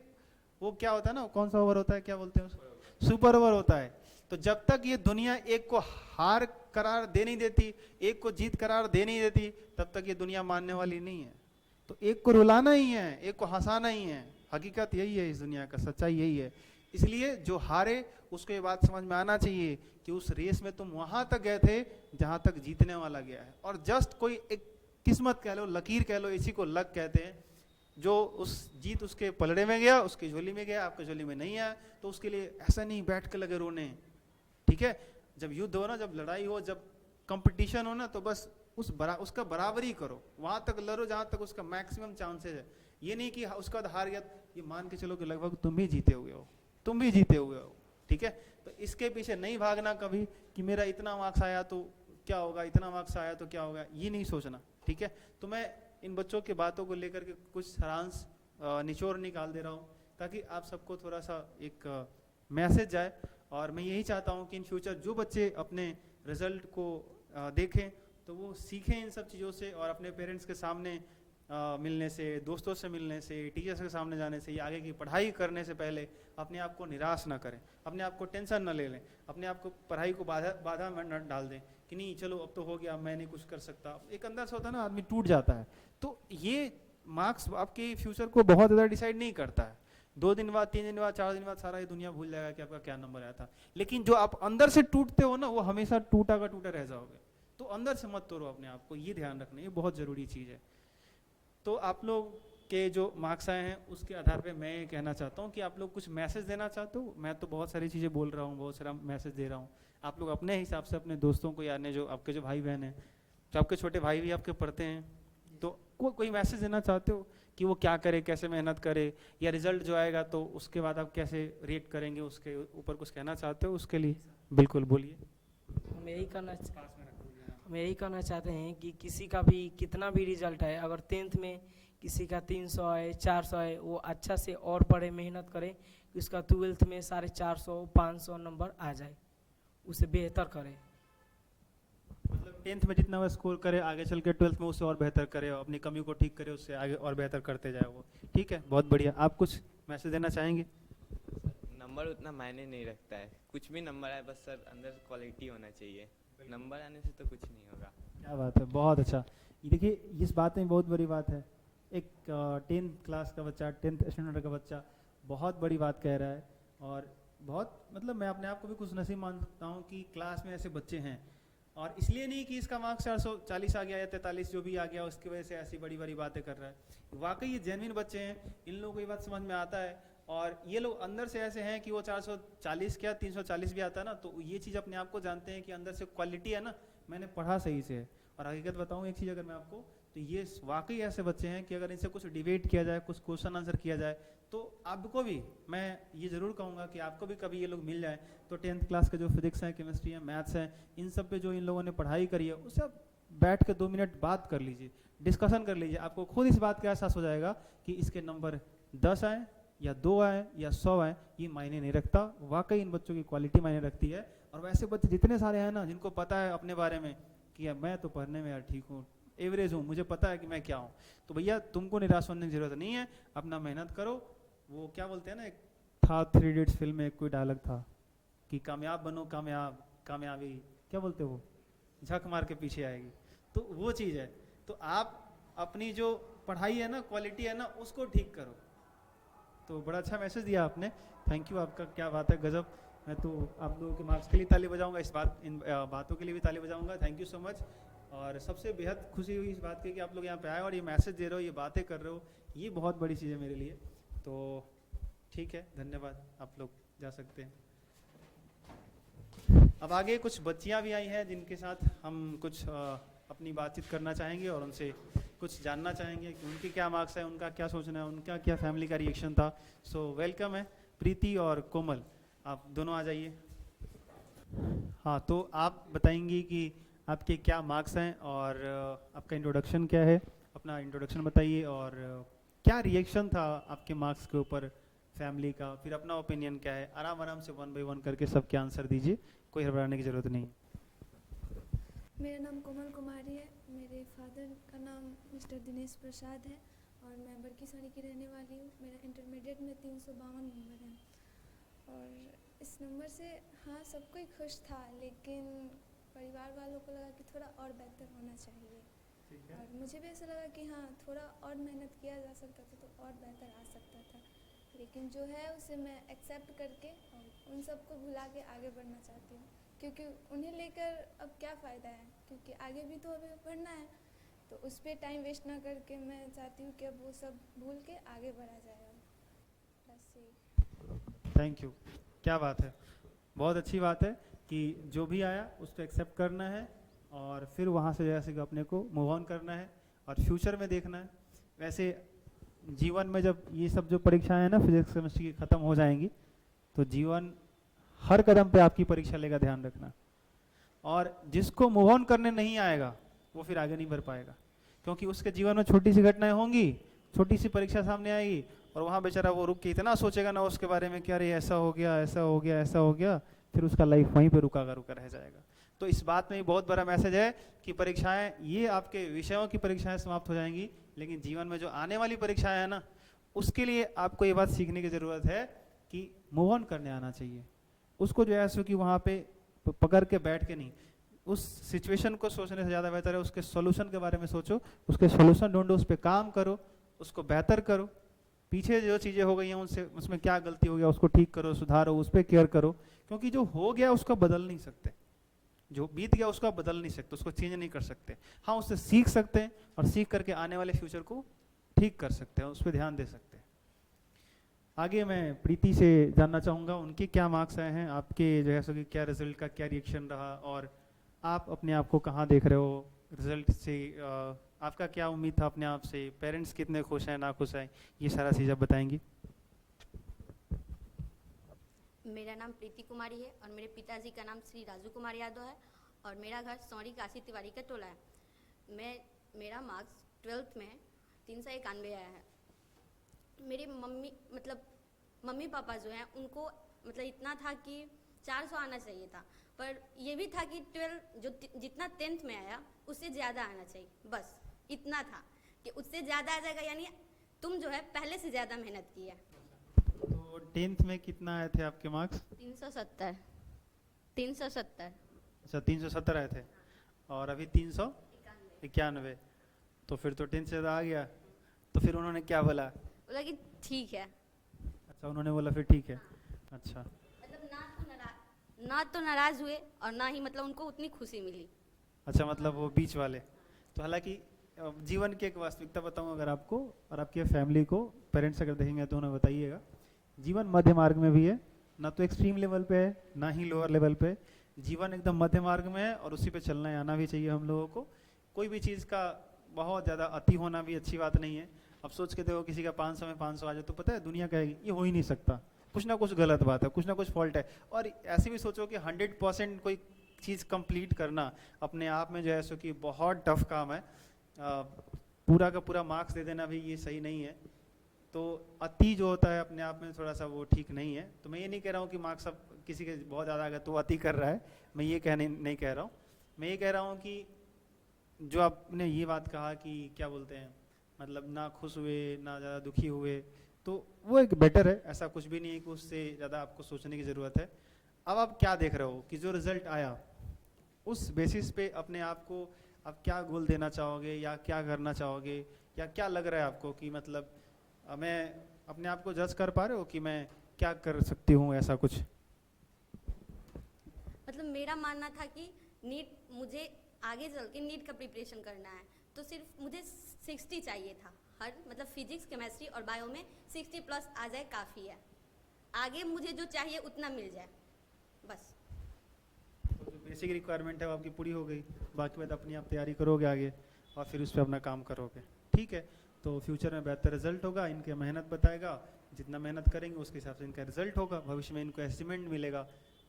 वो क्या होता है ना, कौन सा ओवर होता है, क्या बोलते हैं उसको, सुपर ओवर होता है। तो जब तक ये दुनिया एक को हार करार दे नहीं देती, एक को जीत करार दे नहीं देती, तब तक ये दुनिया मानने वाली नहीं है। तो एक को रुलाना ही है, एक को हंसाना ही है। हकीकत यही है इस दुनिया का, सच्चाई यही है। इसलिए जो हारे उसको ये बात समझ में आना चाहिए कि उस रेस में तुम वहां तक गए थे जहां तक जीतने वाला गया है, और जस्ट कोई एक किस्मत कह लो, लकीर कह लो, इसी को लक कहते हैं। जो उस जीत उसके पलड़े में गया, उसकी झोली में गया, आपके झोली में नहीं आया, तो उसके लिए ऐसा नहीं बैठ के लगे रोने, ठीक है। जब युद्ध हो ना, जब लड़ाई हो, जब कंपटीशन हो ना, तो बस उसका बराबरी करो, वहां तक लड़ो जहां तक उसका मैक्सिमम चांसेस है। ये नहीं कि उसका हार गया, ये मान के चलो कि लगभग तुम भी जीते हुए हो, तुम भी जीते हुए हो, ठीक है। तो इसके पीछे नहीं भागना कभी कि मेरा इतना मार्क्स आया तो क्या होगा, इतना मार्क्स आया तो क्या होगा, ये नहीं सोचना, ठीक है। तो मैं इन बच्चों की बातों को लेकर के कुछ सारांश निचोड़ निकाल दे रहा हूँ, ताकि आप सबको थोड़ा सा एक मैसेज जाए। और मैं यही चाहता हूँ कि इन फ्यूचर जो बच्चे अपने रिजल्ट को देखें तो वो सीखें इन सब चीज़ों से, और अपने पेरेंट्स के सामने मिलने से, दोस्तों से मिलने से, टीचर्स के सामने जाने से, या आगे की पढ़ाई करने से पहले अपने आप को निराश ना करें, अपने आप को टेंशन ना ले लें, अपने आप को पढ़ाई को बाधा में न डाल दें कि नहीं चलो अब तो हो गया, मैं नहीं कुछ कर सकता। एक अंदर से होता है ना, आदमी टूट जाता है। तो ये मार्क्स आपके फ्यूचर को बहुत ज़्यादा डिसाइड नहीं करता है। 2 दिन बाद, 3 दिन बाद, 4 दिन बाद सारा ये दुनिया भूल जाएगा कि आपका क्या नंबर आया था। लेकिन जो आप अंदर से टूटते हो ना, वो हमेशा टूटा का टूटा रह जाओगे। तो अंदर से मत तोड़ो अपने आप को, ये ध्यान रखना, ये बहुत ज़रूरी चीज़ है। तो आप लोग के जो मार्क्स आए हैं उसके आधार पे मैं ये कहना चाहता हूँ कि आप लोग कुछ मैसेज देना चाहते हो। मैं तो बहुत सारी चीज़ें बोल रहा हूँ, बहुत सारा मैसेज दे रहा हूँ। आप लोग अपने हिसाब से अपने दोस्तों को, यानी जो आपके जो भाई बहन हैं, जो आपके छोटे भाई भी आपके पढ़ते हैं, तो कोई मैसेज देना चाहते हो कि वो क्या करे, कैसे मेहनत करे, या रिजल्ट जो आएगा तो उसके बाद आप कैसे रिएक्ट करेंगे, उसके ऊपर कुछ कहना चाहते हो उसके लिए? बिल्कुल बोलिए। हम यही कहना चाहते हैं कि किसी का भी कितना भी रिजल्ट है, अगर 10th में किसी का 300 है, 400 है, वो अच्छा से और पढ़े, मेहनत करे कि उसका 12th में 450, 500 नंबर आ जाए, उसे बेहतर करे। मतलब 10th में जितना वो स्कोर करे, आगे चल के 12th में उससे और बेहतर करे, और अपनी कमी को ठीक करे, उससे आगे और बेहतर करते जाए वो। ठीक है, बहुत बढ़िया। आप कुछ मैसेज देना चाहेंगे? नंबर उतना मायने नहीं रखता है, कुछ भी नंबर आए, बस सर अंदर क्वालिटी होना चाहिए। नंबर आने से तो कुछ नहीं होगा। क्या बात है, बहुत अच्छा। ये देखिए, इस बात में बहुत बड़ी बात है। एक 10th क्लास का बच्चा, 10th स्टैंडर्ड का बच्चा बहुत बड़ी बात कह रहा है, और बहुत मतलब मैं अपने आप को भी कुछ नसीब मानता हूँ कि क्लास में ऐसे बच्चे हैं। और इसलिए नहीं कि इसका मार्क्स 440 आ गया या 43 जो भी आ गया उसकी वजह से ऐसी बड़ी बड़ी बातें कर रहा है। वाकई ये जेन्युइन बच्चे हैं, इन लोगों को ये बात समझ में आता है, और ये लोग अंदर से ऐसे हैं कि वो 440 क्या 340 भी आता है ना, तो ये चीज़ अपने आप को जानते हैं कि अंदर से क्वालिटी है ना, मैंने पढ़ा सही से है। और हकीकत बताऊँ एक चीज़ अगर मैं आपको, तो ये वाकई ऐसे बच्चे हैं कि अगर इनसे कुछ डिबेट किया जाए, कुछ क्वेश्चन आंसर किया जाए, तो आपको भी, मैं ये ज़रूर कहूँगा कि आपको भी कभी ये लोग मिल जाए तो 10th क्लास के जो फिजिक्स है, केमिस्ट्री है, मैथ्स है, इन सब पे जो इन लोगों ने पढ़ाई करी है, उससे आप बैठ के 2 मिनट बात कर लीजिए, डिस्कशन कर लीजिए। आपको खुद इस बात का एहसास हो जाएगा कि इसके नंबर 10 आए या 2 आए या 100 आए, ये मायने नहीं रखता। वाकई इन बच्चों की क्वालिटी मायने रखती है। और वैसे बच्चे जितने सारे हैं ना, जिनको पता है अपने बारे में कि मैं तो पढ़ने में यार ठीक हूँ, एवरेज हूँ, मुझे पता है कि मैं क्या हूँ, तो भैया तुमको निराश होने की जरूरत नहीं है, अपना मेहनत करो। वो क्या बोलते हैं ना, एक था 3 इडियट्स फिल्म में, एक कोई डायलॉग था कि कामयाब बनो, कामयाबी क्या बोलते हो, झक मार के पीछे आएगी। तो वो चीज़ है। तो आप अपनी जो पढ़ाई है ना, क्वालिटी है ना, उसको ठीक करो। तो बड़ा अच्छा मैसेज दिया आपने, थैंक यू आपका, क्या बात है, गजब। मैं तो आप लोगों के मार्क्स के लिए ताली बजाऊंगा, इन बातों के लिए भी ताली बजाऊंगा। Thank you so much. और सबसे बेहद खुशी हुई इस बात की कि आप लोग यहाँ पे आए और ये मैसेज दे रहे हो, ये बातें कर रहे हो, ये बहुत बड़ी चीज़ है मेरे लिए। तो ठीक है, धन्यवाद, आप लोग जा सकते हैं। अब आगे कुछ बच्चियाँ भी आई हैं जिनके साथ हम कुछ अपनी बातचीत करना चाहेंगे और उनसे कुछ जानना चाहेंगे कि उनके क्या मार्क्स हैं, उनका क्या सोचना है, उनका क्या फैमिली का रिएक्शन था। सो वेलकम है प्रीति और कोमल, आप दोनों आ जाइए। हाँ, तो आप बताएंगी कि आपके क्या मार्क्स हैं और आपका इंट्रोडक्शन क्या है, अपना इंट्रोडक्शन बताइए, और क्या रिएक्शन था आपके मार्क्स के ऊपर फैमिली का, फिर अपना ओपिनियन क्या है। आराम आराम से 1 बाय 1 करके सबके आंसर दीजिए, कोई घबराने की ज़रूरत नहीं। मेरा नाम कोमल कुमारी है, मेरे फादर का नाम मिस्टर दिनेश प्रसाद है और मैं बरकीसारी की रहने वाली हूँ। मेरा इंटरमीडिएट में 352 नंबर है और इस नंबर से हाँ सब कोई खुश था, लेकिन परिवार वालों को लगा कि थोड़ा और बेहतर होना चाहिए। और मुझे भी ऐसा लगा कि हाँ थोड़ा और मेहनत किया जा सकता था तो और बेहतर आ सकता था, लेकिन जो है उसे मैं एक्सेप्ट करके और उन सबको भुला के आगे बढ़ना चाहती हूँ, क्योंकि उन्हें लेकर अब क्या फ़ायदा है, क्योंकि आगे भी तो हमें बढ़ना है। तो उस पर टाइम वेस्ट ना करके मैं चाहती हूँ कि अब वो सब भूल के आगे बढ़ा जाए। बस यही। थैंक यू, क्या बात है, बहुत अच्छी बात है कि जो भी आया उसको एक्सेप्ट करना है और फिर वहाँ से जैसे कि अपने को मूव ऑन करना है और फ्यूचर में देखना है। वैसे जीवन में जब ये सब जो परीक्षाएं हैं ना, फिजिक्स केमिस्ट्री की ख़त्म हो जाएंगी, तो जीवन हर कदम पे आपकी परीक्षा लेगा, ध्यान रखना। और जिसको मूव ऑन करने नहीं आएगा वो फिर आगे नहीं बढ़ पाएगा, क्योंकि उसके जीवन में छोटी सी घटनाएं होंगी, छोटी सी परीक्षा सामने आएगी और वहाँ बेचारा वो रुक के इतना सोचेगा ना उसके बारे में कि अरे ऐसा हो गया, ऐसा हो गया, ऐसा हो गया, फिर उसका लाइफ वहीं पे रुका रह जाएगा। तो इस बात में भी बहुत बड़ा मैसेज है कि परीक्षाएं, ये आपके विषयों की परीक्षाएं समाप्त हो जाएंगी, लेकिन जीवन में जो आने वाली परीक्षाएं हैं ना, उसके लिए आपको ये बात सीखने की ज़रूरत है कि मूव ऑन करने आना चाहिए। उसको जो है सो कि वहाँ पे पकड़ के बैठ के नहीं, उस सिचुएशन को सोचने से ज़्यादा बेहतर है उसके सॉल्यूशन के बारे में सोचो, उसके सॉल्यूशन ढूंढो, उस पर काम करो, उसको बेहतर करो। पीछे जो चीज़ें हो गई हैं उनसे, उसमें क्या गलती हो गया उसको ठीक करो, सुधारो, उस पर केयर करो, क्योंकि जो हो गया उसको बदल नहीं सकते, जो बीत गया उसको बदल नहीं सकते, उसको चेंज नहीं कर सकते। हाँ, उससे सीख सकते हैं और सीख करके आने वाले फ्यूचर को ठीक कर सकते हैं, उस पर ध्यान दे सकते हैं। आगे मैं प्रीति से जानना चाहूँगा उनके क्या मार्क्स आए हैं, आपके जो है सो कि क्या रिजल्ट का क्या रिएक्शन रहा, और आप अपने आप को कहाँ देख रहे हो रिजल्ट से आपका क्या उम्मीद था अपने आप से, पेरेंट्स कितने खुश हैं ना खुश हैं, ये सारा चीज़ आप बताएंगी। मेरा नाम प्रीति कुमारी है और मेरे पिताजी का नाम श्री राजू कुमार यादव है और मेरा घर सौरी काशी तिवारी का टोला है। मेरा मार्क्स 12th में 391 आया है। मेरी मम्मी पापा जो हैं उनको मतलब इतना था कि 400 आना चाहिए था, पर ये भी था कि 12 जो जितना 10th में आया उससे ज़्यादा आना चाहिए, बस इतना था कि उससे ज़्यादा आ जाएगा, यानी तुम जो है पहले से ज़्यादा मेहनत की है। तो 10th में कितना आए थे आपके मार्क्स? 370। अच्छा 370 आए थे और अभी 391, तो फिर तो 10 से ज़्यादा आ गया। तो फिर उन्होंने क्या बोला? बोला कि ठीक है। अच्छा उन्होंने बोला फिर ठीक है। अच्छा मतलब ना तो नाराज हुए और ना ही मतलब उनको उतनी खुशी मिली। अच्छा मतलब वो बीच वाले। तो हालांकि जीवन की एक वास्तविकता बताऊं अगर आपको और आपकी फैमिली को, पेरेंट्स अगर देखेंगे तो उन्हें बताइएगा, जीवन मध्य मार्ग में भी है, ना तो एक्सट्रीम लेवल पे है ना ही लोअर लेवल पे। जीवन एकदम मध्य मार्ग में है और उसी पे चलना है, आना भी चाहिए हम लोगों को। कोई भी चीज़ का बहुत ज़्यादा अति होना भी अच्छी बात नहीं है। अब सोच के देखो किसी का 500 में 500 आ जाए तो पता है दुनिया कहेगी ये हो ही नहीं सकता, कुछ ना कुछ गलत बात है, कुछ ना कुछ फॉल्ट है। और ऐसे भी सोचो कि 100% कोई चीज़ कंप्लीट करना अपने आप में जो है सो कि बहुत टफ काम है। पूरा का पूरा मार्क्स दे देना भी ये सही नहीं है। तो अति जो होता है अपने आप में थोड़ा सा वो ठीक नहीं है। तो मैं ये नहीं कह रहा हूँ कि मार्क्स अब किसी के बहुत ज़्यादा आ गया तो अति कर रहा है, मैं ये नहीं कह रहा हूँ। मैं ये कह रहा हूँ कि जो आपने ये बात कहा कि क्या बोलते हैं मतलब ना खुश हुए ना ज़्यादा दुखी हुए, तो वो एक बेटर है, ऐसा कुछ भी नहीं है कि उससे ज़्यादा आपको सोचने की ज़रूरत है। अब आप क्या देख रहे हो कि जो रिज़ल्ट आया उस बेसिस पे अपने आप को आप क्या गोल देना चाहोगे या क्या करना चाहोगे, या क्या लग रहा है आपको कि मतलब मैं अपने आप को जज कर पा रहे हो कि मैं क्या कर सकती हूँ ऐसा कुछ? मतलब मेरा मानना था कि नीट मुझे आगे चल के नीट का प्रिपरेशन करना है, तो सिर्फ मुझे 60 चाहिए था हर मतलब फिजिक्स केमिस्ट्री और बायो में 60+ आ जाए काफ़ी है। आगे मुझे जो चाहिए उतना मिल जाए बस। तो जो बेसिक रिक्वायरमेंट है वो आपकी पूरी हो गई, बाकी बात अपनी आप तैयारी करोगे आगे और फिर उस पर अपना काम करोगे, ठीक है। तो फ्यूचर में बेहतर रिजल्ट होगा, इनके मेहनत बताएगा, जितना मेहनत करेंगे उसके हिसाब से इनका रिजल्ट होगा, भविष्य में इनको एस्टीमेट मिलेगा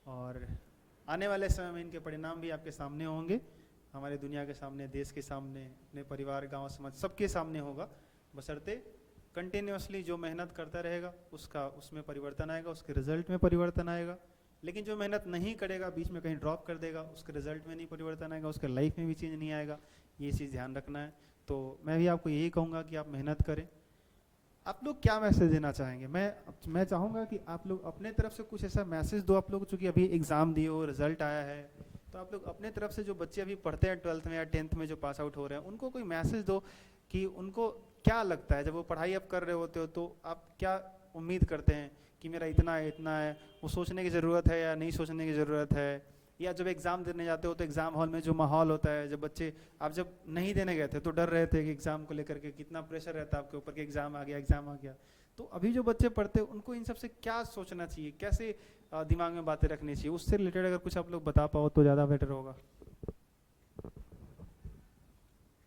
और आने वाले समय में इनके परिणाम भी आपके सामने होंगे, हमारे दुनिया के सामने, देश के सामने, अपने परिवार, गांव, समाज सबके सामने होगा। बशर्ते कंटिन्यूसली जो मेहनत करता रहेगा उसका उसमें परिवर्तन आएगा, उसके रिजल्ट में परिवर्तन आएगा। लेकिन जो मेहनत नहीं करेगा, बीच में कहीं ड्रॉप कर देगा, उसके रिजल्ट में नहीं परिवर्तन आएगा, उसके लाइफ में भी चेंज नहीं आएगा। ये चीज़ ध्यान रखना है। तो मैं भी आपको यही कहूँगा कि आप मेहनत करें। आप लोग क्या मैसेज देना चाहेंगे? मैं चाहूँगा कि आप लोग अपने तरफ से कुछ ऐसा मैसेज दो। आप लोग चूँकि अभी एग्ज़ाम दिए हो, रिजल्ट आया है, तो आप लोग अपने तरफ से जो बच्चे अभी पढ़ते हैं 12th में या 10th में जो पास आउट हो रहे हैं, उनको कोई मैसेज दो कि उनको क्या लगता है जब वो पढ़ाई अब कर रहे होते हो तो आप क्या उम्मीद करते हैं कि मेरा इतना है, वो सोचने की ज़रूरत है या नहीं सोचने की ज़रूरत है? या जब एग्ज़ाम देने जाते हो तो एग्ज़ाम हॉल में जो माहौल होता है, जब बच्चे आप जब नहीं देने गए थे तो डर रहे थे कि एग्ज़ाम को लेकर के कितना प्रेशर रहता है आपके ऊपर कि एग्ज़ाम आ गया। तो अभी जो बच्चे पढ़ते हैं उनको इन सब से क्या सोचना चाहिए, कैसे दिमाग में बातें रखनी चाहिए, उससे रिलेटेड अगर कुछ आप लोग बता पाओ तो ज़्यादा बेटर होगा।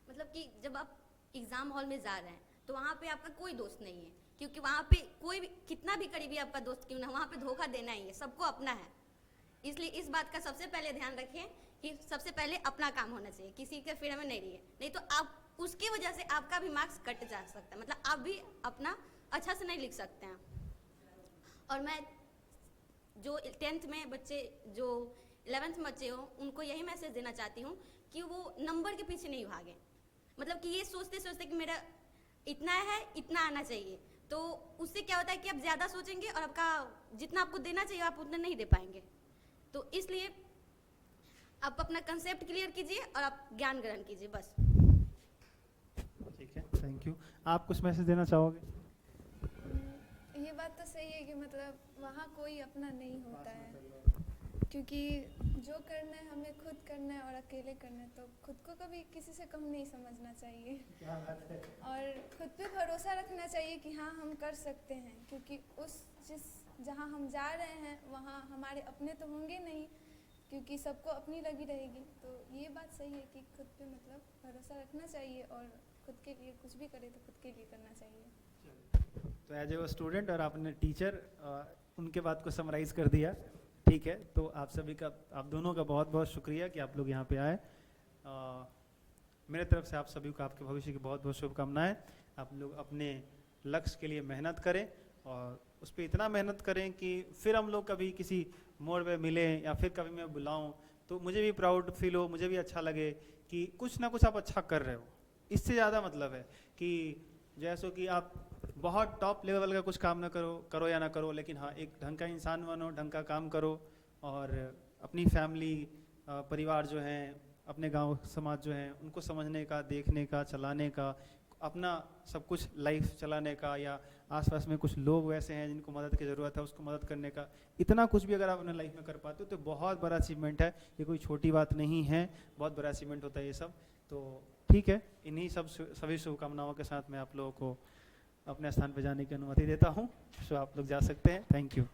मतलब कि जब आप एग्ज़ाम हॉल में जा रहे हैं तो वहाँ पे आपका कोई दोस्त नहीं है, क्योंकि वहाँ पे कोई भी कितना भी करीबी आपका दोस्त क्यों ना, वहाँ पे धोखा देना ही है, सबको अपना है। इसलिए इस बात का सबसे पहले ध्यान रखें कि सबसे पहले अपना काम होना चाहिए, किसी के फेर में नहीं रहिए, नहीं तो आप उसकी वजह से आपका भी मार्क्स कट जा सकता है, मतलब आप भी अपना अच्छा से नहीं लिख सकते हैं। और मैं जो 10th में बच्चे, जो 11th में बच्चे हो, उनको यही मैसेज देना चाहती हूँ कि वो नंबर के पीछे नहीं भागे। मतलब कि ये सोचते सोचते कि मेरा इतना है, इतना आना चाहिए, तो उससे क्या होता है कि आप ज़्यादा सोचेंगे और आपका जितना आपको देना चाहिए आप उतना नहीं दे पाएंगे। तो इसलिए आप अपना कंसेप्ट क्लियर कीजिए और आप ज्ञान ग्रहण कीजिए, बस। ठीक है, थैंक यू। आप कुछ मैसेज देना चाहोगे? ये बात तो सही है कि मतलब वहाँ कोई अपना नहीं होता है, क्योंकि जो करना है हमें खुद करना है और अकेले करना है, तो खुद को कभी किसी से कम नहीं समझना चाहिए और खुद पे भरोसा रखना चाहिए कि हाँ हम कर सकते हैं, क्योंकि जहाँ हम जा रहे हैं वहाँ हमारे अपने तो होंगे नहीं, क्योंकि सबको अपनी लगी रहेगी। तो ये बात सही है कि खुद पे मतलब भरोसा रखना चाहिए और खुद के लिए कुछ भी करे तो खुद के लिए करना चाहिए। तो एज ए स्टूडेंट और आपने टीचर उनके बात को समराइज़ कर दिया, ठीक है। तो आप सभी का, आप दोनों का बहुत बहुत शुक्रिया कि आप लोग यहाँ पे आए। मेरे तरफ से आप सभी को आपके भविष्य की बहुत बहुत शुभकामनाएं। आप लोग अपने लक्ष्य के लिए मेहनत करें और उस पर इतना मेहनत करें कि फिर हम लोग कभी किसी मोड़ पे मिलें या फिर कभी मैं बुलाऊं तो मुझे भी प्राउड फील हो, मुझे भी अच्छा लगे कि कुछ ना कुछ आप अच्छा कर रहे हो। इससे ज़्यादा मतलब है कि जैसो कि आप बहुत टॉप लेवल का कुछ काम ना करो या ना करो, लेकिन हाँ एक ढंग का इंसान बनो, ढंग का काम करो और अपनी फैमिली, परिवार जो हैं, अपने गांव समाज जो हैं, उनको समझने का, देखने का, चलाने का, अपना सब कुछ लाइफ चलाने का, या आसपास में कुछ लोग वैसे हैं जिनको मदद की ज़रूरत है उसको मदद करने का, इतना कुछ भी अगर आप अपने लाइफ में कर पाते हो तो बहुत बड़ा अचीवमेंट है। ये कोई छोटी बात नहीं है, बहुत बड़ा अचीवमेंट होता है ये सब। तो ठीक है, इन्हीं सभी शुभकामनाओं के साथ मैं आप लोगों को अपने स्थान पर जाने की अनुमति देता हूँ। सो आप लोग जा सकते हैं। Thank you.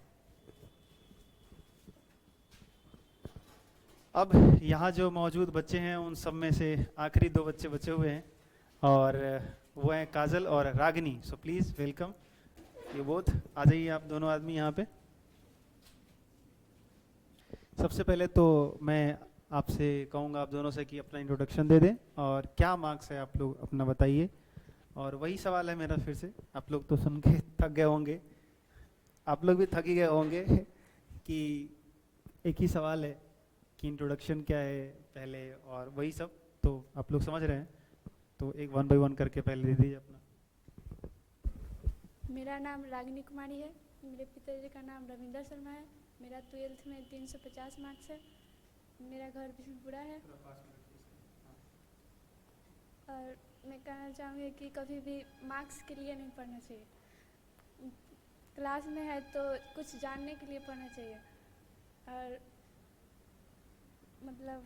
अब यहाँ जो मौजूद बच्चे हैं उन सब में से आखिरी 2 बच्चे बचे हुए हैं और वो हैं काजल और रागिनी। सो प्लीज़ वेलकम ये बोथ, आ जाइए आप दोनों आदमी यहाँ पे। सबसे पहले तो मैं आपसे कहूँगा आप दोनों से कि अपना इंट्रोडक्शन दे दें और क्या मार्क्स है आप लोग अपना बताइए। और वही सवाल है मेरा फिर से, आप लोग तो सुन के थक गए होंगे, आप लोग भी थक ही गए होंगे कि एक ही सवाल है कि इंट्रोडक्शन क्या है पहले और वही सब, तो आप लोग समझ रहे हैं। तो एक 1 बाय 1 करके पहले दे दीजिए अपना। मेरा नाम रागिनी कुमारी है, मेरे पिताजी का नाम रविंदर शर्मा है, मेरा 12th में 350 मार्क्स है, मेरा घर बिशनपुरा है। और मैं कहना चाहूँगी कि कभी भी मार्क्स के लिए नहीं पढ़ना चाहिए। क्लास में है तो कुछ जानने के लिए पढ़ना चाहिए। और मतलब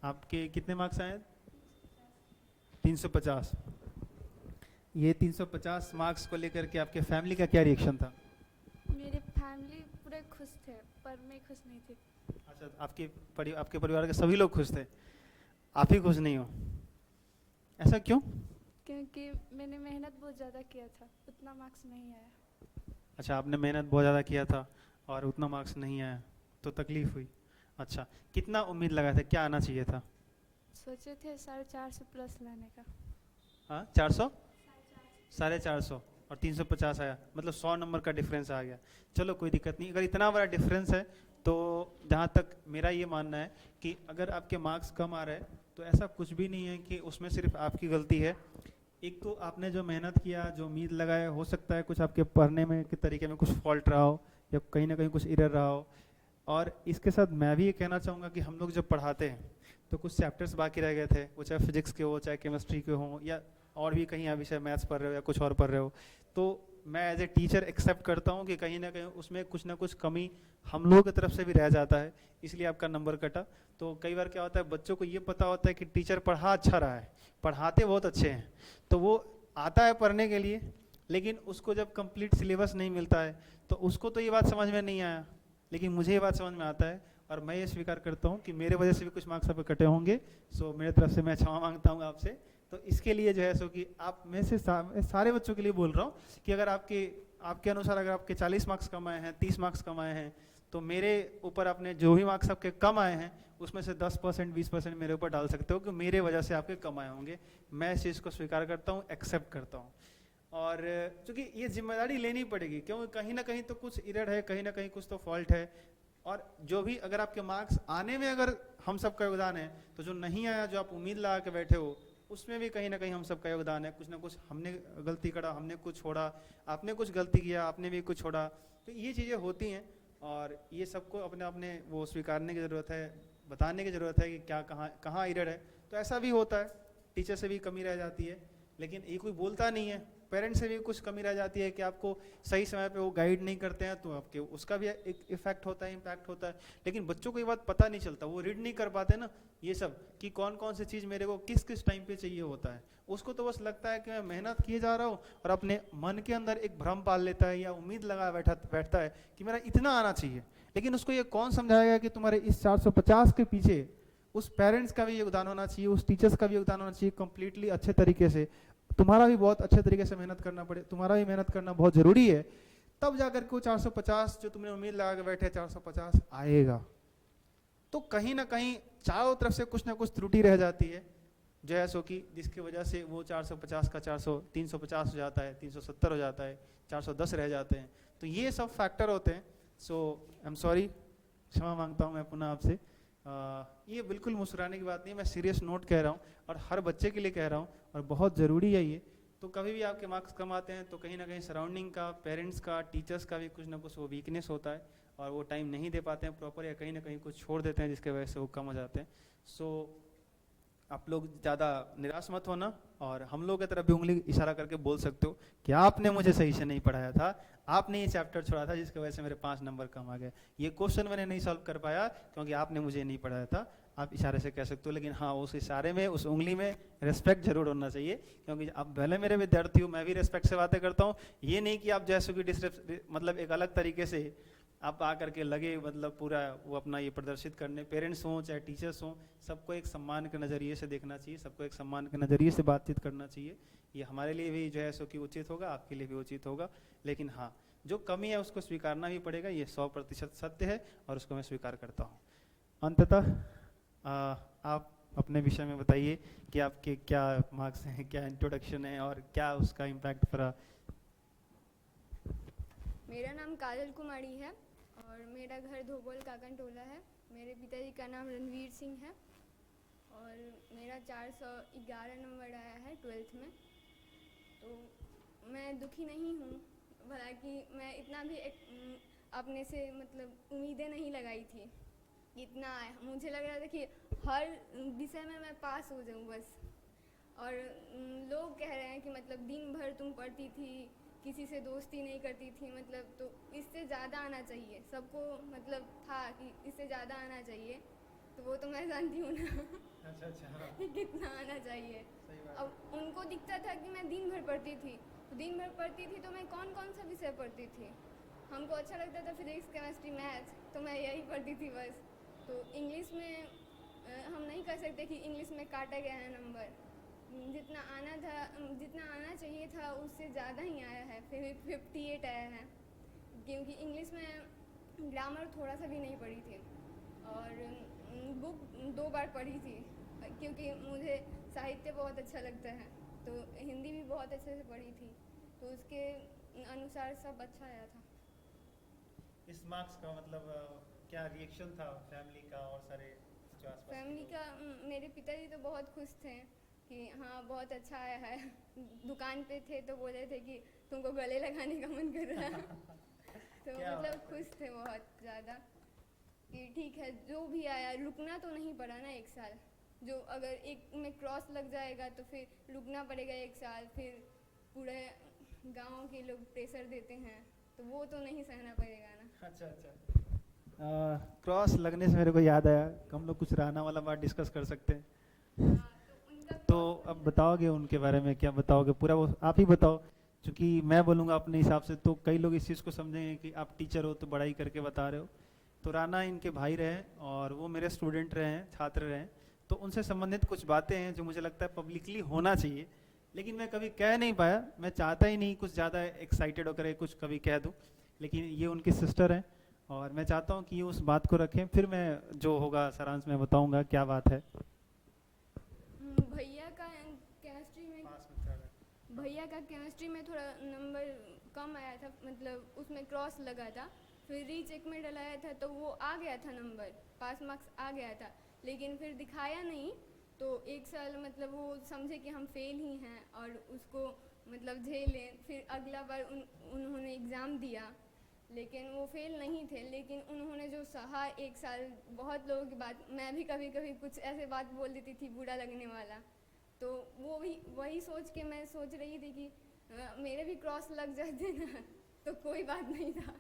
आपके कितने मार्क्स आए? 350। ये 350 मार्क्स को लेकर के आपके फैमिली का क्या रिएक्शन था? मेरी फैमिली पूरे खुश थे पर मैं खुश नहीं थी। अच्छा, आपके परिवार के सभी लोग खुश थे, आप ही खुश नहीं हो, ऐसा क्यों? क्योंकि मैंने मेहनत बहुत ज़्यादा किया था, उतना मार्क्स नहीं आया। अच्छा, आपने मेहनत बहुत ज़्यादा किया था और उतना मार्क्स नहीं आया तो तकलीफ हुई। अच्छा, कितना उम्मीद लगा था, क्या आना चाहिए था? सोचे थे 450 प्लस लाने का। हाँ, 400, 450 और 350 आया, मतलब 100 नंबर का डिफरेंस आ गया। चलो कोई दिक्कत नहीं, अगर इतना बड़ा डिफरेंस है तो जहाँ तक मेरा ये मानना है कि अगर आपके मार्क्स कम आ रहे हैं तो ऐसा कुछ भी नहीं है कि उसमें सिर्फ आपकी गलती है। एक तो आपने जो मेहनत किया, जो उम्मीद लगाए, हो सकता है कुछ आपके पढ़ने में के तरीके में कुछ फॉल्ट रहा हो या कहीं ना कहीं कुछ एरर रहा हो। और इसके साथ मैं भी ये कहना चाहूँगा कि हम लोग जब पढ़ाते हैं तो कुछ चैप्टर्स बाकी रह गए थे, वो चाहे फिजिक्स के हो, चाहे केमिस्ट्री के हो, या और भी कहीं आप विषय मैथ्स पढ़ रहे हो या कुछ और पढ़ रहे हो, तो मैं एज ए टीचर एक्सेप्ट करता हूँ कि कहीं ना कहीं उसमें कुछ ना कुछ कमी हम लोगों की तरफ से भी रह जाता है, इसलिए आपका नंबर कटा। तो कई बार क्या होता है, बच्चों को ये पता होता है कि टीचर पढ़ा अच्छा रहा है, पढ़ाते बहुत अच्छे हैं, तो वो आता है पढ़ने के लिए, लेकिन उसको जब कंप्लीट सिलेबस नहीं मिलता है तो उसको तो ये बात समझ में नहीं आया, लेकिन मुझे ये बात समझ में आता है और मैं ये स्वीकार करता हूँ कि मेरे वजह से भी कुछ मार्क्स आप कटे होंगे। सो मेरे तरफ से मैं क्षमा मांगता हूँ आपसे। तो इसके लिए जो है सो कि आप में से सारे बच्चों के लिए बोल रहा हूँ कि अगर आपके अनुसार अगर आपके 40 मार्क्स कम आए हैं, 30 मार्क्स कम आए हैं, तो मेरे ऊपर आपने जो भी मार्क्स आपके कम आए हैं उसमें से 10% 20% मेरे ऊपर डाल सकते हो कि मेरे वजह से आपके कम आए होंगे। मैं इस चीज़ को स्वीकार करता हूँ, एक्सेप्ट करता हूँ। और चूँकि ये जिम्मेदारी लेनी पड़ेगी, क्योंकि कहीं ना कहीं तो कुछ एरर है, कहीं ना कहीं कुछ तो फॉल्ट है। और जो भी अगर आपके मार्क्स आने में अगर हम सबका योगदान है, तो जो नहीं आया, जो आप उम्मीद लगा के बैठे हो, उसमें भी कहीं ना कहीं हम सबका योगदान है। कुछ ना कुछ हमने गलती करा, हमने कुछ छोड़ा, आपने कुछ गलती किया, आपने भी कुछ छोड़ा। तो ये चीज़ें होती हैं और ये सबको अपने अपने वो स्वीकारने की ज़रूरत है, बताने की ज़रूरत है कि क्या कहाँ एरर है। तो ऐसा भी होता है, टीचर से भी कमी रह जाती है, लेकिन ये कोई बोलता नहीं है। पेरेंट्स से भी कुछ कमी रह जाती है कि आपको सही समय पे वो गाइड नहीं करते हैं, तो आपके उसका भी एक इफेक्ट होता है, इम्पैक्ट होता है। लेकिन बच्चों को ये बात पता नहीं चलता, वो रीड नहीं कर पाते ना ये सब कि कौन कौन सी चीज़ मेरे को किस किस टाइम पे चाहिए होता है। उसको तो बस लगता है कि मैं मेहनत किए जा रहा हूँ, और अपने मन के अंदर एक भ्रम पाल लेता है या उम्मीद लगा बैठता है कि मेरा इतना आना चाहिए। लेकिन उसको ये कौन समझाएगा कि तुम्हारे इस 450 के पीछे उस पेरेंट्स का भी योगदान होना चाहिए, उस टीचर्स का भी योगदान होना चाहिए, कंप्लीटली अच्छे तरीके से तुम्हारा भी बहुत अच्छे तरीके से मेहनत करना पड़े, तुम्हारा भी मेहनत करना बहुत जरूरी है, तब जाकर के 450 जो तुमने उम्मीद लगा के बैठे 450 आएगा। तो कहीं ना कहीं चारों तरफ से कुछ ना कुछ त्रुटि रह जाती है, जो है सो कि जिसकी वजह से वो 450 का 350 हो जाता है, 370 हो जाता है, 410 रह जाते हैं। तो ये सब फैक्टर होते हैं। सो आई एम सॉरी, क्षमा मांगता हूँ मैं पुनः आपसे। ये बिल्कुल मुस्कुराने की बात नहीं है, मैं सीरियस नोट कह रहा हूँ और हर बच्चे के लिए कह रहा हूँ, और बहुत ज़रूरी है ये। तो कभी भी आपके मार्क्स कम आते हैं तो कहीं ना कहीं सराउंडिंग का, पेरेंट्स का, टीचर्स का भी कुछ ना कुछ वो वीकनेस होता है, और वो टाइम नहीं दे पाते हैं प्रॉपर, या कहीं ना कहीं कुछ छोड़ देते हैं जिसके वजह से वो कम हो जाते हैं। सो आप लोग ज़्यादा निराश मत होना, और हम लोग की तरफ भी उंगली इशारा करके बोल सकते हो कि आपने मुझे सही से नहीं पढ़ाया था, आपने ये चैप्टर छोड़ा था जिसकी वजह से मेरे 5 नंबर कम आ गए, ये क्वेश्चन मैंने नहीं सॉल्व कर पाया क्योंकि आपने मुझे नहीं पढ़ाया था। आप इशारे से कह सकते हो, लेकिन हाँ उस इशारे में, उस उंगली में रिस्पेक्ट जरूर होना चाहिए, क्योंकि आप भले मेरे विद्यार्थी हो, मैं भी रिस्पेक्ट से बातें करता हूँ। ये नहीं कि आप जैसे कि मतलब एक अलग तरीके से आप आकर के लगे मतलब पूरा वो अपना ये प्रदर्शित करने। पेरेंट्स हों चाहे टीचर्स हों, सबको एक सम्मान के नज़रिए से देखना चाहिए, सबको एक सम्मान के नज़रिए से बातचीत करना चाहिए। ये हमारे लिए भी जो है सो कि उचित होगा, आपके लिए भी उचित होगा। लेकिन हाँ, जो कमी है उसको स्वीकारना भी पड़ेगा, ये 100% सत्य है और उसको मैं स्वीकार करता हूँ। अंततः आप अपने विषय में बताइए कि आपके क्या मार्क्स हैं, क्या इंट्रोडक्शन है और क्या उसका इम्पैक्ट पड़ा। मेरा नाम काजल कुमारी है और मेरा घर धोबोल काकनटोला है। मेरे पिताजी का नाम रणवीर सिंह है और मेरा 411 नंबर आया है 12th में। तो मैं दुखी नहीं हूँ, हालांकि मैं इतना भी अपने से मतलब उम्मीदें नहीं लगाई थी इतना आया। मुझे लग रहा था कि हर विषय में मैं पास हो जाऊँ बस। और लोग कह रहे हैं कि मतलब दिन भर तुम पढ़ती थी, किसी से दोस्ती नहीं करती थी, मतलब तो इससे ज़्यादा आना चाहिए। सबको मतलब था कि इससे ज़्यादा आना चाहिए, तो वो तो मैं जानती हूँ ना। अच्छा कि कितना आना चाहिए। अब उनको दिखता था कि मैं दिन भर पढ़ती थी, तो दिन भर पढ़ती थी तो मैं कौन कौन सा विषय पढ़ती थी। हमको अच्छा लगता था फिजिक्स, केमिस्ट्री, मैथ्स, तो मैं यही पढ़ती थी बस। तो इंग्लिश में हम नहीं कह सकते कि इंग्लिश में काटा गया है नंबर। जितना आना चाहिए था उससे ज़्यादा ही आया है, फिर 58 आया है, क्योंकि इंग्लिश में ग्रामर थोड़ा सा भी नहीं पढ़ी थी और बुक 2 बार पढ़ी थी, क्योंकि मुझे साहित्य बहुत अच्छा लगता है। तो हिंदी भी बहुत अच्छे से पढ़ी थी, तो उसके अनुसार सब अच्छा आया था। इस मार्क्स का मतलब क्या रिएक्शन था फैमिली का और सारे जो आसपास? फैमिली का, मेरे पिताजी तो बहुत खुश थे कि हाँ बहुत अच्छा आया है। दुकान पे थे तो बोले थे कि तुमको गले लगाने का मन कर रहा है। तो मतलब खुश थे बहुत ज़्यादा कि ठीक है जो भी आया, रुकना तो नहीं पड़ा ना 1 साल। जो अगर एक में क्रॉस लग जाएगा तो फिर रुकना पड़ेगा 1 साल, फिर पूरे गांव के लोग प्रेशर देते हैं तो वो तो नहीं सहना पड़ेगा ना। अच्छा क्रॉस लगने से मेरे को याद आया, हम लोग कुछ राना वाला बात डिस्कस कर सकते हैं। तो अब बताओगे उनके बारे में, क्या बताओगे? पूरा वो आप ही बताओ, क्योंकि मैं बोलूँगा अपने हिसाब से तो कई लोग इस चीज़ को समझेंगे कि आप टीचर हो तो पढ़ाई करके बता रहे हो। तो राना इनके भाई रहे और वो मेरे स्टूडेंट रहे हैं, छात्र रहे हैं, तो उनसे संबंधित कुछ बातें हैं जो मुझे लगता है पब्लिकली होना चाहिए, लेकिन मैं कभी कह नहीं पाया। मैं चाहता ही नहीं कुछ ज़्यादा एक्साइटेड होकर कुछ कभी कह दूँ, लेकिन ये उनकी सिस्टर हैं और मैं चाहता हूँ कि ये उस बात को रखें, फिर मैं जो होगा सारांश में बताऊँगा क्या बात है। भैया का केमिस्ट्री में थोड़ा नंबर कम आया था, मतलब उसमें क्रॉस लगा था, फिर रीचेक में डलाया था तो वो आ गया था नंबर, पास मार्क्स आ गया था, लेकिन फिर दिखाया नहीं। तो 1 साल मतलब वो समझे कि हम फेल ही हैं और उसको मतलब झेलें। फिर अगला बार उन्होंने एग्ज़ाम दिया, लेकिन वो फेल नहीं थे, लेकिन उन्होंने जो सहा 1 साल, बहुत लोगों की बात, मैं भी कभी कभी कुछ ऐसे बात बोल देती थी बुरा लगने वाला, तो वो भी वही सोच के मैं सोच रही थी कि मेरे भी क्रॉस लग जाते ना तो कोई बात नहीं था,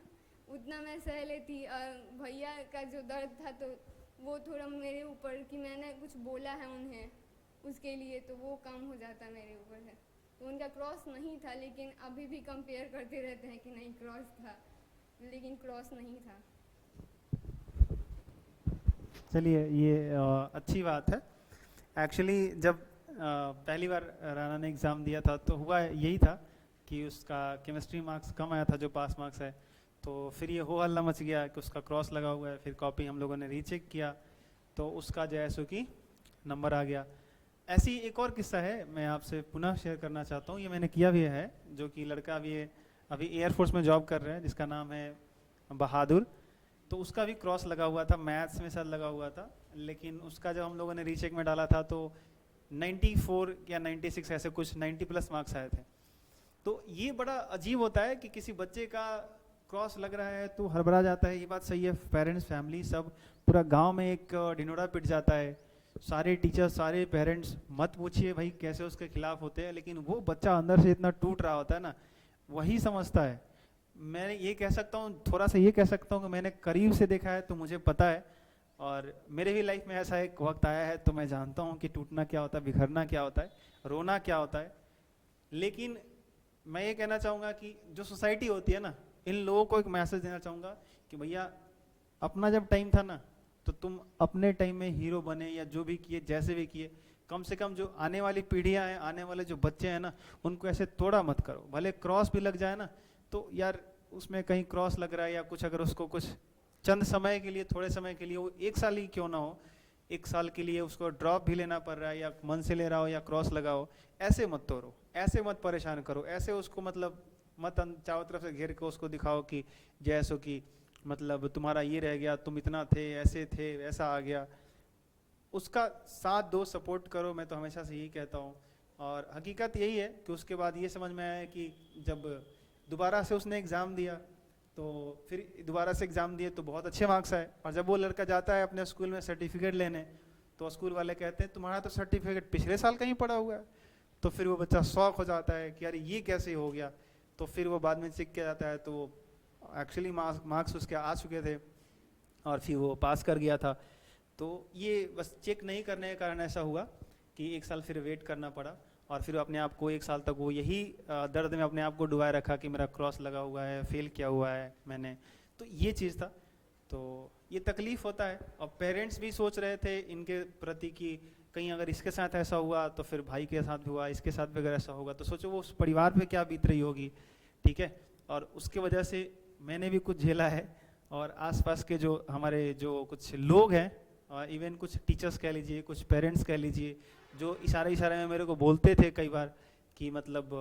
उतना मैं सह लेती। भैया का जो दर्द था तो वो थोड़ा मेरे ऊपर कि मैंने कुछ बोला है उन्हें उसके लिए, तो वो काम हो जाता मेरे ऊपर है। तो उनका क्रॉस नहीं था, लेकिन अभी भी कंपेयर करते रहते हैं कि नहीं क्रॉस था, लेकिन क्रॉस नहीं था। चलिए ये अच्छी बात है। एक्चुअली जब पहली बार राना ने एग्ज़ाम दिया था तो हुआ यही था कि उसका केमिस्ट्री मार्क्स कम आया था जो पास मार्क्स है, तो फिर ये हो हल्ला मच गया कि उसका क्रॉस लगा हुआ है। फिर कॉपी हम लोगों ने रीचेक किया तो उसका जो है सो कि नंबर आ गया। ऐसी एक और किस्सा है मैं आपसे पुनः शेयर करना चाहता हूँ, ये मैंने किया भी है, जो कि लड़का अभी एयरफोर्स में जॉब कर रहा है जिसका नाम है बहादुर। तो उसका भी क्रॉस लगा हुआ था, मैथ्स में शायद लगा हुआ था, लेकिन उसका जब हम लोगों ने रीचेक में डाला था तो 94 या 96 ऐसे कुछ 90 प्लस मार्क्स आए थे। तो ये बड़ा अजीब होता है कि किसी बच्चे का क्रॉस लग रहा है तो हड़बड़ा जाता है, ये बात सही है। पेरेंट्स, फैमिली, सब पूरा गांव में एक ढिंडोरा पिट जाता है, सारे टीचर्स, सारे पेरेंट्स, मत पूछिए भाई कैसे उसके खिलाफ होते हैं, लेकिन वो बच्चा अंदर से इतना टूट रहा होता है ना, वही समझता है। मैं ये कह सकता हूँ, थोड़ा सा ये कह सकता हूँ कि मैंने करीब से देखा है तो मुझे पता है, और मेरे भी लाइफ में ऐसा एक वक्त आया है तो मैं जानता हूँ कि टूटना क्या होता है, बिखरना क्या होता है, रोना क्या होता है। लेकिन मैं ये कहना चाहूँगा कि जो सोसाइटी होती है ना, इन लोगों को एक मैसेज देना चाहूँगा कि भैया अपना जब टाइम था ना तो तुम अपने टाइम में हीरो बने, या जो भी किए जैसे भी किए, कम से कम जो आने वाली पीढ़ियाँ हैं, आने वाले जो बच्चे हैं ना, उनको ऐसे तोड़ा मत करो। भले क्रॉस भी लग जाए ना तो यार उसमें कहीं क्रॉस लग रहा है या कुछ, अगर उसको कुछ चंद समय के लिए, थोड़े समय के लिए, वो 1 साल ही क्यों ना हो, 1 साल के लिए उसको ड्रॉप भी लेना पड़ रहा है या मन से ले रहा हो या क्रॉस लगाओ, ऐसे मत तोड़ो, ऐसे मत परेशान करो, ऐसे उसको मतलब मत चारों तरफ से घेर के उसको दिखाओ कि जैसो कि मतलब तुम्हारा ये रह गया, तुम इतना थे, ऐसे थे, वैसा आ गया। उसका साथ दो, सपोर्ट करो, मैं तो हमेशा से यही कहता हूँ। और हकीकत यही है कि उसके बाद ये समझ में आया कि जब दोबारा से उसने एग्ज़ाम दिया तो फिर दोबारा से एग्ज़ाम दिए तो बहुत अच्छे मार्क्स आए, और जब वो लड़का जाता है अपने स्कूल में सर्टिफिकेट लेने तो स्कूल वाले कहते हैं तुम्हारा तो सर्टिफिकेट पिछले साल कहीं पड़ा हुआ है। तो फिर वो बच्चा शौक हो जाता है कि यार ये कैसे हो गया। तो फिर वो बाद में चेक किया जाता है तो एक्चुअली मार्क्स उसके आ चुके थे और फिर वो पास कर गया था। तो ये बस चेक नहीं करने के कारण ऐसा हुआ कि 1 साल फिर वेट करना पड़ा, और फिर अपने आप को 1 साल तक वो यही दर्द में अपने आप को डुबाए रखा कि मेरा क्रॉस लगा हुआ है, फेल किया हुआ है मैंने। तो ये चीज़ था, तो ये तकलीफ़ होता है। और पेरेंट्स भी सोच रहे थे इनके प्रति कि कहीं अगर इसके साथ ऐसा हुआ तो फिर भाई के साथ भी हुआ, इसके साथ भी अगर ऐसा होगा तो सोचो वो उस परिवार पे क्या बीत रही होगी, ठीक है। और उसके वजह से मैंने भी कुछ झेला है, और आसपास के जो हमारे जो कुछ लोग हैं, और इवन कुछ टीचर्स कह लीजिए, कुछ पेरेंट्स कह लीजिए, जो इशारे में मेरे को बोलते थे कई बार कि मतलब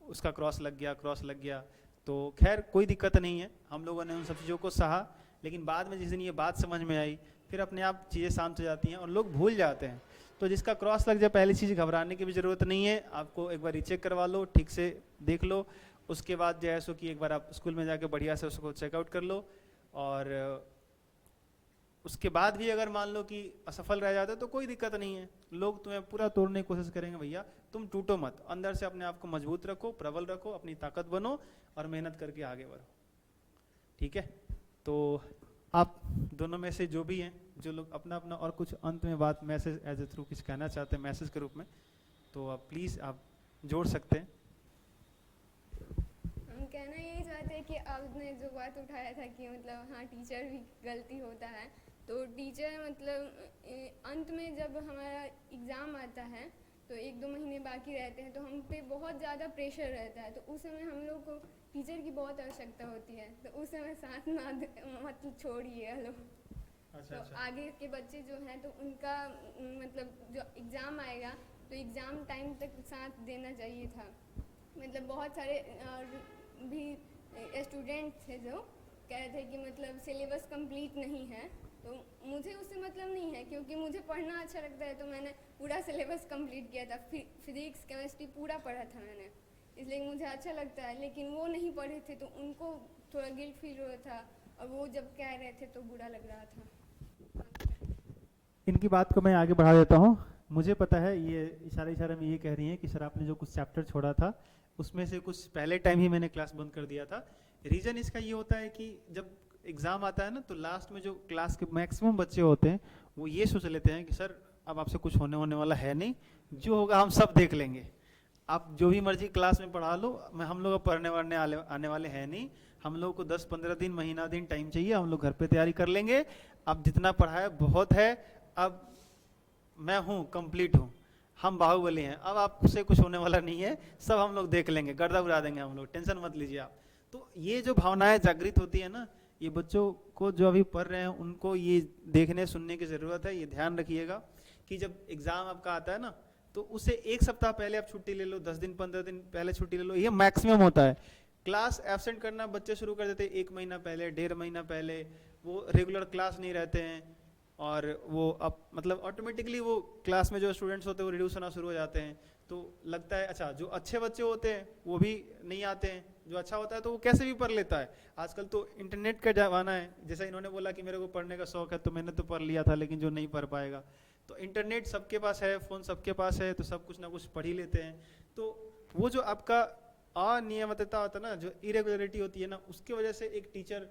उसका क्रॉस लग गया, क्रॉस लग गया। तो खैर कोई दिक्कत नहीं है, हम लोगों ने उन सब चीज़ों को सहा, लेकिन बाद में जिस दिन ये बात समझ में आई फिर अपने आप चीज़ें शांत हो जाती हैं और लोग भूल जाते हैं। तो जिसका क्रॉस लग जाए, पहली चीज़ घबराने की भी ज़रूरत नहीं है, आपको एक बार रीचेक करवा लो, ठीक से देख लो, उसके बाद जो है सो कि एक बार आप स्कूल में जाके बढ़िया से उसको चेकआउट कर लो। और उसके बाद भी अगर मान लो कि असफल रह जाते तो कोई दिक्कत नहीं है, लोग तुम्हें पूरा तोड़ने की कोशिश करेंगे। भैया तुम टूटो मत, अंदर से अपने आप को मजबूत रखो, प्रबल रखो, अपनी ताकत बनो और मेहनत करके आगे बढ़ो, ठीक है। तो आप दोनों में से जो भी हैं, जो लोग अपना अपना और कुछ अंत में बात मैसेज एज ए थ्रू कुछ कहना चाहते हैं मैसेज के रूप में, तो आप प्लीज़ आप जोड़ सकते हैं। हम कहना यही चाहते हैं कि आपने जो बात उठाया था कि मतलब हाँ टीचर भी गलती होता है, तो टीचर मतलब अंत में जब हमारा एग्ज़ाम आता है तो 1-2 महीने बाकी रहते हैं तो हम पे बहुत ज़्यादा प्रेशर रहता है, तो उस समय हम लोग को टीचर की बहुत आवश्यकता होती है, तो उस समय साथ ना मतलब छोड़िए लोग। तो आगे के बच्चे जो हैं तो उनका मतलब जो एग्ज़ाम आएगा तो एग्ज़ाम टाइम तक साथ देना चाहिए था। मतलब बहुत सारे भी स्टूडेंट थे जो कह रहे थे कि मतलब सिलेबस कंप्लीट नहीं है, तो मुझे उससे मतलब नहीं है क्योंकि मुझे पढ़ना अच्छा लगता है, तो मैंने पूरा सिलेबस कंप्लीट किया था। फिजिक्स केमिस्ट्री पूरा पढ़ा था मैंने, इसलिए मुझे अच्छा लगता है। लेकिन वो नहीं पढ़े थे तो उनको थोड़ा गिल्ट फील हो रहा था, और वो जब कह रहे थे तो बुरा लग रहा था। इनकी बात को मैं आगे बढ़ा देता हूँ। मुझे पता है ये इशारे में ये कह रही हैं कि सर आपने जो कुछ चैप्टर छोड़ा था उसमें से कुछ पहले टाइम ही मैंने क्लास बंद कर दिया था। रीज़न इसका ये होता है कि जब एग्ज़ाम आता है ना तो लास्ट में जो क्लास के मैक्सिमम बच्चे होते हैं वो ये सोच लेते हैं कि सर अब आपसे कुछ होने वाला है नहीं, जो होगा हम सब देख लेंगे, आप जो भी मर्जी क्लास में पढ़ा लो, हम लोग पढ़ने आने वाले हैं नहीं, हम लोग को 10-15 दिन महीना दिन टाइम चाहिए, हम लोग घर पे तैयारी कर लेंगे, अब जितना पढ़ाया बहुत है, अब मैं हूँ कंप्लीट हूँ, हम बाहुबली हैं, अब आपसे कुछ होने वाला नहीं है, सब हम लोग देख लेंगे, गर्दा उड़ा देंगे हम लोग, टेंशन मत लीजिए आप। तो ये जो भावनाएं जागृत होती है ना, ये बच्चों को जो अभी पढ़ रहे हैं उनको ये देखने सुनने की ज़रूरत है। ये ध्यान रखिएगा कि जब एग्ज़ाम आपका आता है ना तो उससे एक सप्ताह पहले आप छुट्टी ले लो, 10 दिन 15 दिन पहले छुट्टी ले लो, ये मैक्सिमम होता है। क्लास एब्सेंट करना बच्चे शुरू कर देते हैं 1 महीना पहले, 1.5 महीना पहले, वो रेगुलर क्लास नहीं रहते हैं और वो अब मतलब ऑटोमेटिकली वो क्लास में जो स्टूडेंट्स होते हैं वो रिड्यूस होना शुरू हो जाते हैं। तो लगता है अच्छा जो अच्छे बच्चे होते हैं वो भी नहीं आते हैं, जो अच्छा होता है तो वो कैसे भी पढ़ लेता है। आजकल तो इंटरनेट का ज़माना है, जैसा इन्होंने बोला कि मेरे को पढ़ने का शौक है तो मैंने तो पढ़ लिया था, लेकिन जो नहीं पढ़ पाएगा तो इंटरनेट सबके पास है, फ़ोन सबके पास है, तो सब कुछ ना कुछ पढ़ ही लेते हैं। तो वो जो आपका अनियमितता होता है ना, जो इरेगुलरिटी होती है ना, उसकी वजह से एक टीचर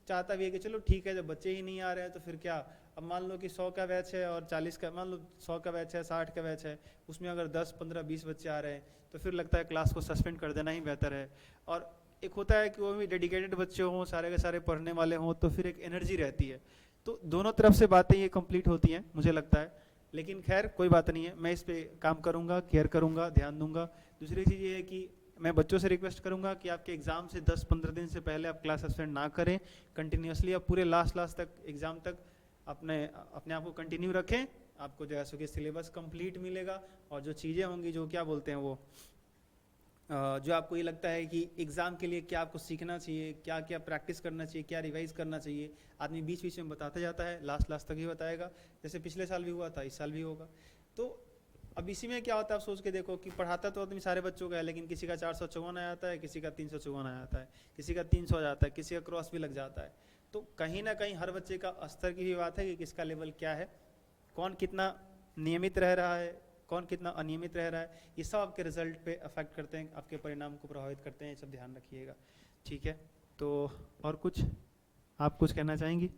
चाहता भी है कि चलो ठीक है जब बच्चे ही नहीं आ रहे हैं तो फिर क्या, अब मान लो कि 100 का बैच है और 40 का, मान लो 100 का बैच है, 60 का बैच है, उसमें अगर 10, 15, 20 बच्चे आ रहे हैं तो फिर लगता है क्लास को सस्पेंड कर देना ही बेहतर है। और एक होता है कि वो भी डेडिकेटेड बच्चे हों, सारे के सारे पढ़ने वाले हों, तो फिर एक एनर्जी रहती है। तो दोनों तरफ से बातें ये कंप्लीट होती हैं मुझे लगता है, लेकिन खैर कोई बात नहीं है, मैं इस पे काम करूँगा, केयर करूँगा, ध्यान दूंगा। दूसरी चीज़ ये है कि मैं बच्चों से रिक्वेस्ट करूंगा कि आपके एग्ज़ाम से 10-15 दिन से पहले आप क्लास सस्पेंड ना करें, कंटिन्यूसली आप पूरे लास्ट तक एग्ज़ाम तक अपने आप को कंटिन्यू रखें। आपको जो है सो कि सिलेबस कंप्लीट मिलेगा और जो चीज़ें होंगी, जो क्या बोलते हैं वो, जो आपको ये लगता है कि एग्ज़ाम के लिए क्या आपको सीखना चाहिए, क्या क्या प्रैक्टिस करना चाहिए, क्या रिवाइज करना चाहिए, आदमी बीच बीच में बताता जाता है, लास्ट तक ही बताएगा। जैसे पिछले साल भी हुआ था, इस साल भी होगा। तो अब इसी में क्या होता है, आप सोच के देखो कि पढ़ाता तो आदमी सारे बच्चों का है, लेकिन किसी का 454 आ जाता है, किसी का 354 आ जाता है, किसी का 300 आ जाता है, किसी का क्रॉस भी लग जाता है। तो कहीं ना कहीं हर बच्चे का स्तर की भी बात है कि किसका लेवल क्या है, कौन कितना नियमित रह रहा है, कौन कितना अनियमित रह रहा है, ये सब आपके रिजल्ट पे अफेक्ट करते हैं, आपके परिणाम को प्रभावित करते हैं, ये सब ध्यान रखिएगा। ठीक है, तो और कुछ आप कुछ कहना चाहेंगी?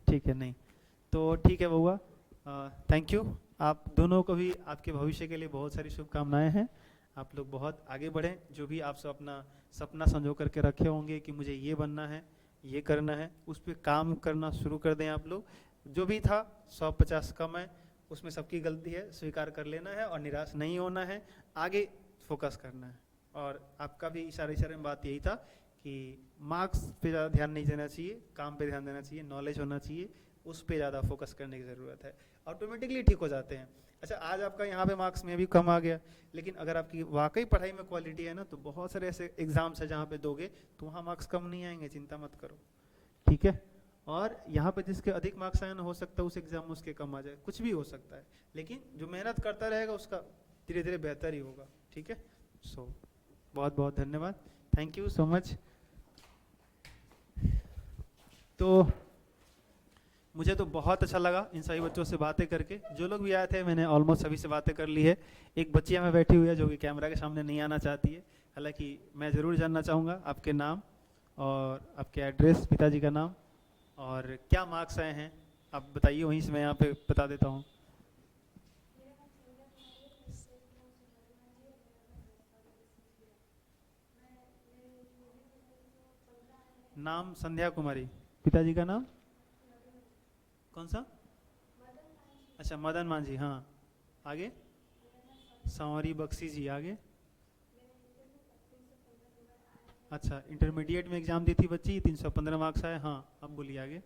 ठीक है, नहीं तो ठीक है बउआ, थैंक यू। आप दोनों को भी आपके भविष्य के लिए बहुत सारी शुभकामनाएं हैं। आप लोग बहुत आगे बढ़ें, जो भी आप सब अपना सपना संजो करके रखे होंगे कि मुझे ये बनना है, ये करना है, उस पर काम करना शुरू कर दें। आप लोग जो भी था 150 कम है, उसमें सबकी गलती है, स्वीकार कर लेना है और निराश नहीं होना है, आगे फोकस करना है। और आपका भी इशारे में बात यही था कि मार्क्स पे ज़्यादा ध्यान नहीं देना चाहिए, काम पे ध्यान देना चाहिए, नॉलेज होना चाहिए, उस पे ज़्यादा फोकस करने की ज़रूरत है, ऑटोमेटिकली ठीक हो जाते हैं। अच्छा, आज आपका यहाँ पे मार्क्स में भी कम आ गया, लेकिन अगर आपकी वाकई पढ़ाई में क्वालिटी है ना, तो बहुत सारे ऐसे एग्जाम्स है जहाँ पे दोगे तो वहाँ मार्क्स कम नहीं आएंगे, चिंता मत करो, ठीक है। और यहाँ पे जिसके अधिक मार्क्स आए ना, हो सकता है उस एग्जाम में उसके कम आ जाए, कुछ भी हो सकता है, लेकिन जो मेहनत करता रहेगा उसका धीरे धीरे बेहतर ही होगा, ठीक है। सो बहुत बहुत धन्यवाद, थैंक यू सो मच। तो मुझे तो बहुत अच्छा लगा इन सभी बच्चों से बातें करके, जो लोग भी आए थे मैंने ऑलमोस्ट सभी से बातें कर ली है। एक बच्ची हमें बैठी हुई है जो कि कैमरा के सामने नहीं आना चाहती है, हालांकि मैं ज़रूर जानना चाहूँगा आपके नाम और आपके एड्रेस, पिताजी का नाम और क्या मार्क्स आए हैं आप बताइए, वहीं से मैं यहाँ पे बता देता हूँ। नाम संध्या कुमारी, पिताजी का नाम कौन सा? अच्छा, मदन मांझी, हाँ। आगे? सांवरी बख्शी जी, आगे? अच्छा, इंटरमीडिएट में एग्जाम दी थी बच्ची, 315 मार्क्स आए, हाँ। अब बोलिए आगे।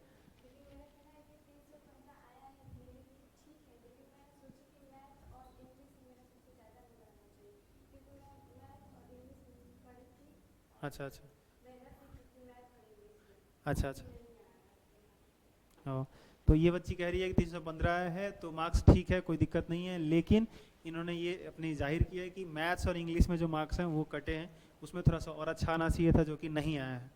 अच्छा अच्छा अच्छा अच्छा, हाँ। तो ये बच्ची कह रही है कि 315 है तो मार्क्स ठीक है, कोई दिक्कत नहीं है, लेकिन इन्होंने ये अपनी जाहिर किया है कि मैथ्स और इंग्लिश में जो मार्क्स हैं वो कटे हैं, उसमें थोड़ा सा और अच्छा आना चाहिए था, जो कि नहीं आया है।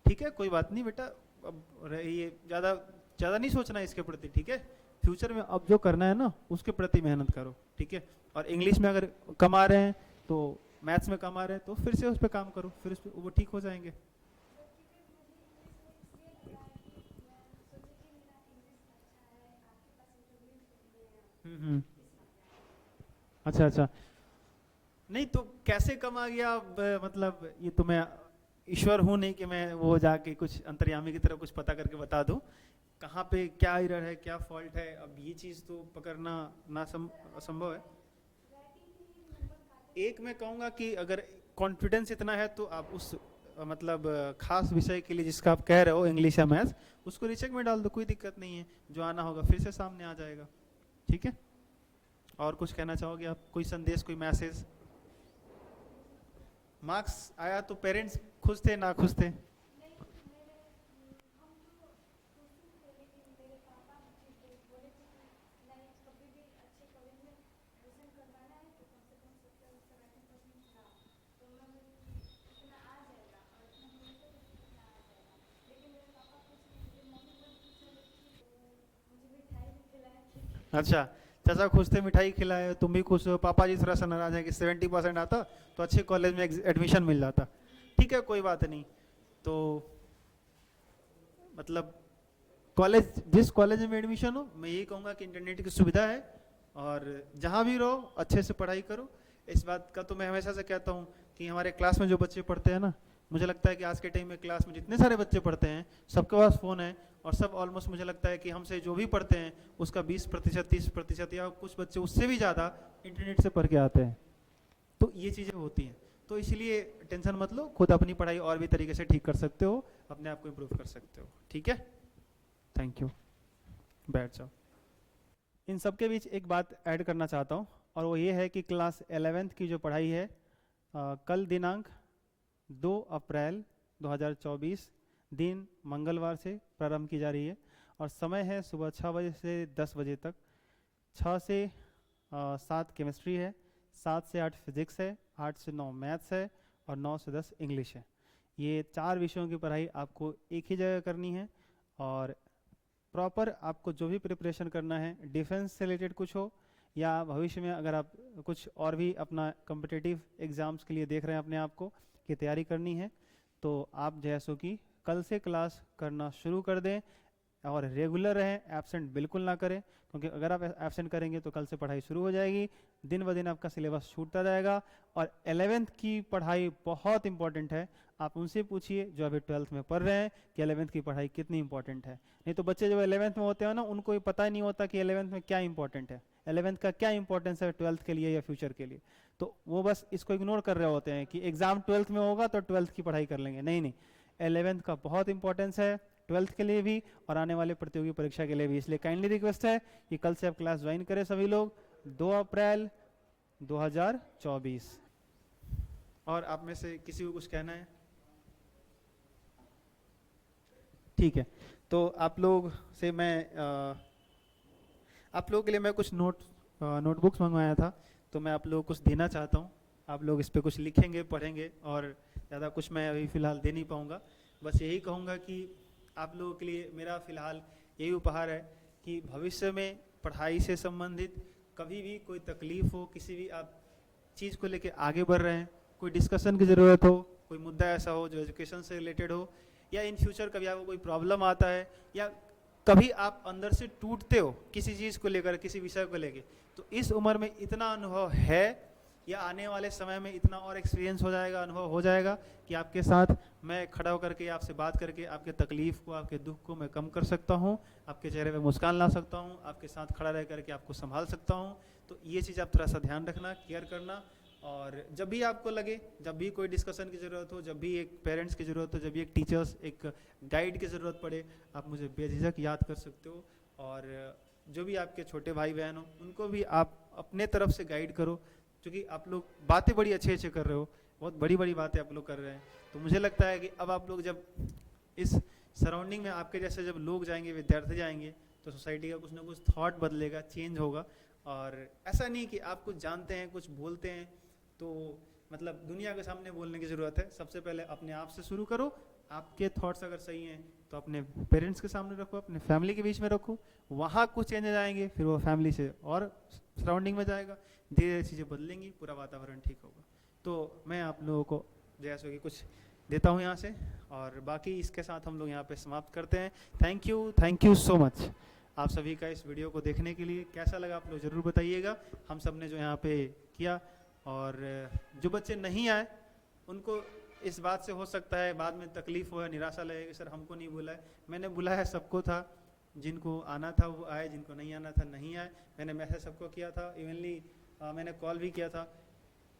ठीक है, कोई बात नहीं बेटा, अब ये ज़्यादा नहीं सोचना इसके प्रति, ठीक है। फ्यूचर में अब जो करना है ना उसके प्रति मेहनत करो, ठीक है। और इंग्लिश में अगर कम आ रहे हैं तो मैथ्स में कम आ रहे हैं तो फिर से उस पर काम करो, फिर उस पर वो ठीक हो जाएंगे। अच्छा अच्छा, नहीं तो कैसे कम आ गया अब, मतलब ये तो मैं ईश्वर हूँ नहीं कि मैं वो जाके कुछ अंतर्यामी की तरह कुछ पता करके बता दूं कहाँ पे क्या एरर है क्या फॉल्ट है। अब ये चीज़ तो पकड़ना ना असंभव है। एक मैं कहूँगा कि अगर कॉन्फिडेंस इतना है तो आप उस मतलब खास विषय के लिए जिसका आप कह रहे हो इंग्लिश या मैथ्स, उसको रीचेक में डाल दो, कोई दिक्कत नहीं है। जो आना होगा फिर से सामने आ जाएगा, ठीक है। और कुछ कहना चाहोगे आप, कोई संदेश, कोई मैसेज? मार्क्स आया तो पेरेंट्स खुश थे ना खुश थे? अच्छा, चाचा खुश थे, मिठाई खिलाए, तुम भी खुश हो, पापा जी थोड़ा सा नाराज है कि 70% आता तो अच्छे कॉलेज में एडमिशन मिल जाता। ठीक है, कोई बात नहीं। तो मतलब कॉलेज, जिस कॉलेज में एडमिशन हो, मैं यही कहूँगा कि इंटरनेट की सुविधा है और जहाँ भी रहो अच्छे से पढ़ाई करो। इस बात का तो मैं हमेशा से कहता हूँ कि हमारे क्लास में जो बच्चे पढ़ते हैं ना, मुझे लगता है कि आज के टाइम में क्लास में जितने सारे बच्चे पढ़ते हैं सबके पास फ़ोन है और सब ऑलमोस्ट मुझे लगता है कि हमसे जो भी पढ़ते हैं उसका 20%, 30% या कुछ बच्चे उससे भी ज़्यादा इंटरनेट से पढ़ के आते हैं। तो ये चीज़ें होती हैं, तो इसलिए टेंशन मत लो, खुद अपनी पढ़ाई और भी तरीके से ठीक कर सकते हो, अपने आप को इम्प्रूव कर सकते हो। ठीक है, थैंक यू, बैठ जाओ। इन सब के बीच एक बात ऐड करना चाहता हूँ और वो ये है कि क्लास 11th की जो पढ़ाई है कल दिनांक 2 अप्रैल 2024 दिन मंगलवार से प्रारंभ की जा रही है और समय है सुबह 6 बजे से 10 बजे तक। 6 से 7 केमिस्ट्री है, 7 से 8 फिजिक्स है, 8 से 9 मैथ्स है और 9 से 10 इंग्लिश है। ये 4 विषयों की पढ़ाई आपको एक ही जगह करनी है और प्रॉपर आपको जो भी प्रिपरेशन करना है, डिफेंस से रिलेटेड कुछ हो या भविष्य में अगर आप कुछ और भी अपना कॉम्पिटिटिव एग्ज़ाम्स के लिए देख रहे हैं अपने आप को की तैयारी करनी है, तो आप जैसो कि कल से क्लास करना शुरू कर दें और रेगुलर रहें, एब्सेंट बिल्कुल ना करें, क्योंकि अगर आप एब्सेंट करेंगे तो कल से पढ़ाई शुरू हो जाएगी, दिन ब दिन आपका सिलेबस छूटता जाएगा। और 11th की पढ़ाई बहुत इंपॉर्टेंट है, आप उनसे पूछिए जो अभी 12th में पढ़ रहे हैं कि 11th की पढ़ाई कितनी इंपॉर्टेंट है। नहीं तो बच्चे जब 11th में होते हैं ना, उनको ये पता ही नहीं होता कि 11th में क्या इंपॉर्टेंट है, 11th का क्या इंपॉर्टेंस है 12th के लिए या फ्यूचर के लिए। तो वो बस इसको इग्नोर कर रहे होते हैं कि एग्जाम 12th में होगा तो 12th की पढ़ाई कर लेंगे। नहीं, 11th का बहुत इंपॉर्टेंस है 12th के लिए भी और आने वाले प्रतियोगी परीक्षा के लिए भी। इसलिए काइंडली रिक्वेस्ट है कि कल से आप क्लास ज्वाइन करें सभी लोग, 2 अप्रैल 2024। और आप में से किसी को कुछ कहना है? ठीक है, तो आप लोग से मैं आप लोगों के लिए मैं कुछ नोटबुक्स मंगवाया था, तो मैं आप लोगों को कुछ देना चाहता हूँ। आप लोग इस पे कुछ लिखेंगे, पढ़ेंगे और ज़्यादा कुछ मैं अभी फ़िलहाल दे नहीं पाऊँगा। बस यही कहूँगा कि आप लोगों के लिए मेरा फ़िलहाल यही उपहार है कि भविष्य में पढ़ाई से संबंधित कभी भी कोई तकलीफ़ हो, किसी भी आप चीज़ को लेके आगे बढ़ रहे हैं, कोई डिस्कशन की ज़रूरत हो, कोई मुद्दा ऐसा हो जो एजुकेशन से रिलेटेड हो, या इन फ्यूचर कभी आपको कोई प्रॉब्लम आता है या कभी आप अंदर से टूटते हो किसी चीज़ को लेकर, किसी विषय को लेकर, तो इस उम्र में इतना अनुभव है या आने वाले समय में इतना और एक्सपीरियंस हो जाएगा, अनुभव हो जाएगा कि आपके साथ मैं खड़ा होकर के आपसे बात करके आपके तकलीफ़ को, आपके दुख को मैं कम कर सकता हूँ, आपके चेहरे पे मुस्कान ला सकता हूँ, आपके साथ खड़ा रह करके आपको संभाल सकता हूँ। तो ये चीज़ आप थोड़ा सा ध्यान रखना, केयर करना। और जब भी आपको लगे, जब भी कोई डिस्कशन की ज़रूरत हो, जब भी एक पेरेंट्स की ज़रूरत हो, जब भी एक टीचर्स, एक गाइड की ज़रूरत पड़े, आप मुझे बेझिझक याद कर सकते हो। और जो भी आपके छोटे भाई बहन हो उनको भी आप अपने तरफ से गाइड करो, क्योंकि आप लोग बातें बड़ी अच्छे अच्छे कर रहे हो, बहुत बड़ी बड़ी बातें आप लोग कर रहे हैं। तो मुझे लगता है कि अब आप लोग जब इस सराउंडिंग में आपके जैसे जब लोग जाएंगे, विद्यार्थी जाएंगे, तो सोसाइटी का कुछ ना कुछ थॉट बदलेगा, चेंज होगा। और ऐसा नहीं कि आप कुछ जानते हैं, कुछ बोलते हैं तो मतलब दुनिया के सामने बोलने की ज़रूरत है। सबसे पहले अपने आप से शुरू करो, आपके थॉट्स अगर सही हैं तो अपने पेरेंट्स के सामने रखो, अपने फैमिली के बीच में रखो, वहाँ कुछ चेंजेस आएंगे, फिर वो फैमिली से और सराउंडिंग में जाएगा, धीरे धीरे चीज़ें बदलेंगी, पूरा वातावरण ठीक होगा। तो मैं आप लोगों को जैसे कि कुछ देता हूँ यहाँ से, और बाकी इसके साथ हम लोग यहाँ पे समाप्त करते हैं। थैंक यू सो मच आप सभी का इस वीडियो को देखने के लिए। कैसा लगा आप लोग ज़रूर बताइएगा, हम सब ने जो यहाँ पे किया। और जो बच्चे नहीं आए उनको इस बात से हो सकता है बाद में तकलीफ हो या निराशा लगेगी, सर हमको नहीं बुलाया। मैंने बुलाया सबको था, जिनको आना था वो आए, जिनको नहीं आना था नहीं आए। मैंने मैसेज सबको किया था, इवनली मैंने कॉल भी किया था।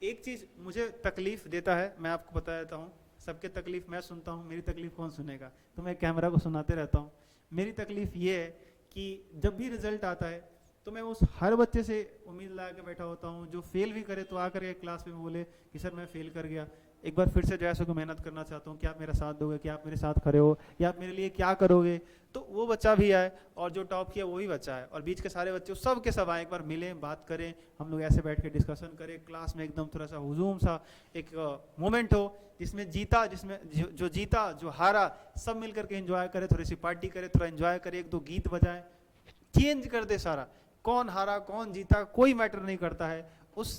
एक चीज़ मुझे तकलीफ़ देता है, मैं आपको बता देता हूँ, सबके तकलीफ़ मैं सुनता हूँ, मेरी तकलीफ़ कौन सुनेगा, तो मैं कैमरा को सुनाते रहता हूँ। मेरी तकलीफ़ ये है कि जब भी रिजल्ट आता है तो मैं उस हर बच्चे से उम्मीद लगा के बैठा होता हूँ, जो फेल भी करे तो आकर के क्लास में बोले कि सर मैं फेल कर गया, एक बार फिर से जैसे को मेहनत करना चाहता हूँ, क्या आप मेरा साथ दोगे, क्या आप मेरे साथ खड़े हो, या आप मेरे लिए क्या करोगे। तो वो बच्चा भी आए और जो टॉप किया वो भी बच्चा है, और बीच के सारे बच्चे सब के सब आए, एक बार मिलें, बात करें, हम लोग ऐसे बैठ के डिस्कशन करें, क्लास में एकदम थोड़ा सा हुजूम सा एक मोमेंट हो, जिसमें जीता, जिसमें जो जीता जो हारा सब मिल करके एंजॉय करे, थोड़ी सी पार्टी करे, थोड़ा एंजॉय करे, एक दो गीत बजाए, चेंज कर दे सारा। कौन हारा कौन जीता कोई मैटर नहीं करता है। उस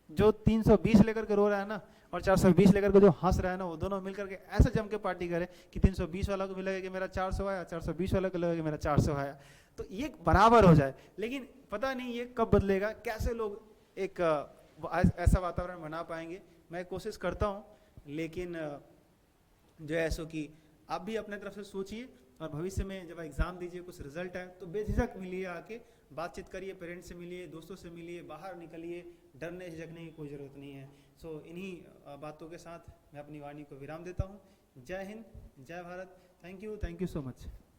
जो 320 लेकर के रो रहा है ना और 420 लेकर के जो हंस रहा है ना, वो दोनों मिलकर के ऐसे जम के पार्टी करे कि 320 वाला को भी लगे कि मेरा 400 आया, 420 वाला को लगे कि मेरा 400 आया, तो ये बराबर हो जाए। लेकिन पता नहीं ये कब बदलेगा, कैसे लोग एक ऐसा वातावरण बना पाएंगे। मैं कोशिश करता हूँ, लेकिन जो है सो कि आप भी अपने तरफ से सोचिए, और भविष्य में जब एग्ज़ाम दीजिए, कुछ रिजल्ट आए तो बेझिझक मिलिए, आके बातचीत करिए, पेरेंट्स से मिलिए, दोस्तों से मिलिए, बाहर निकलिए, डरने झिझकने की कोई ज़रूरत नहीं है। सो इन्हीं बातों के साथ मैं अपनी वाणी को विराम देता हूँ। जय हिंद, जय Bharat. Thank you so much.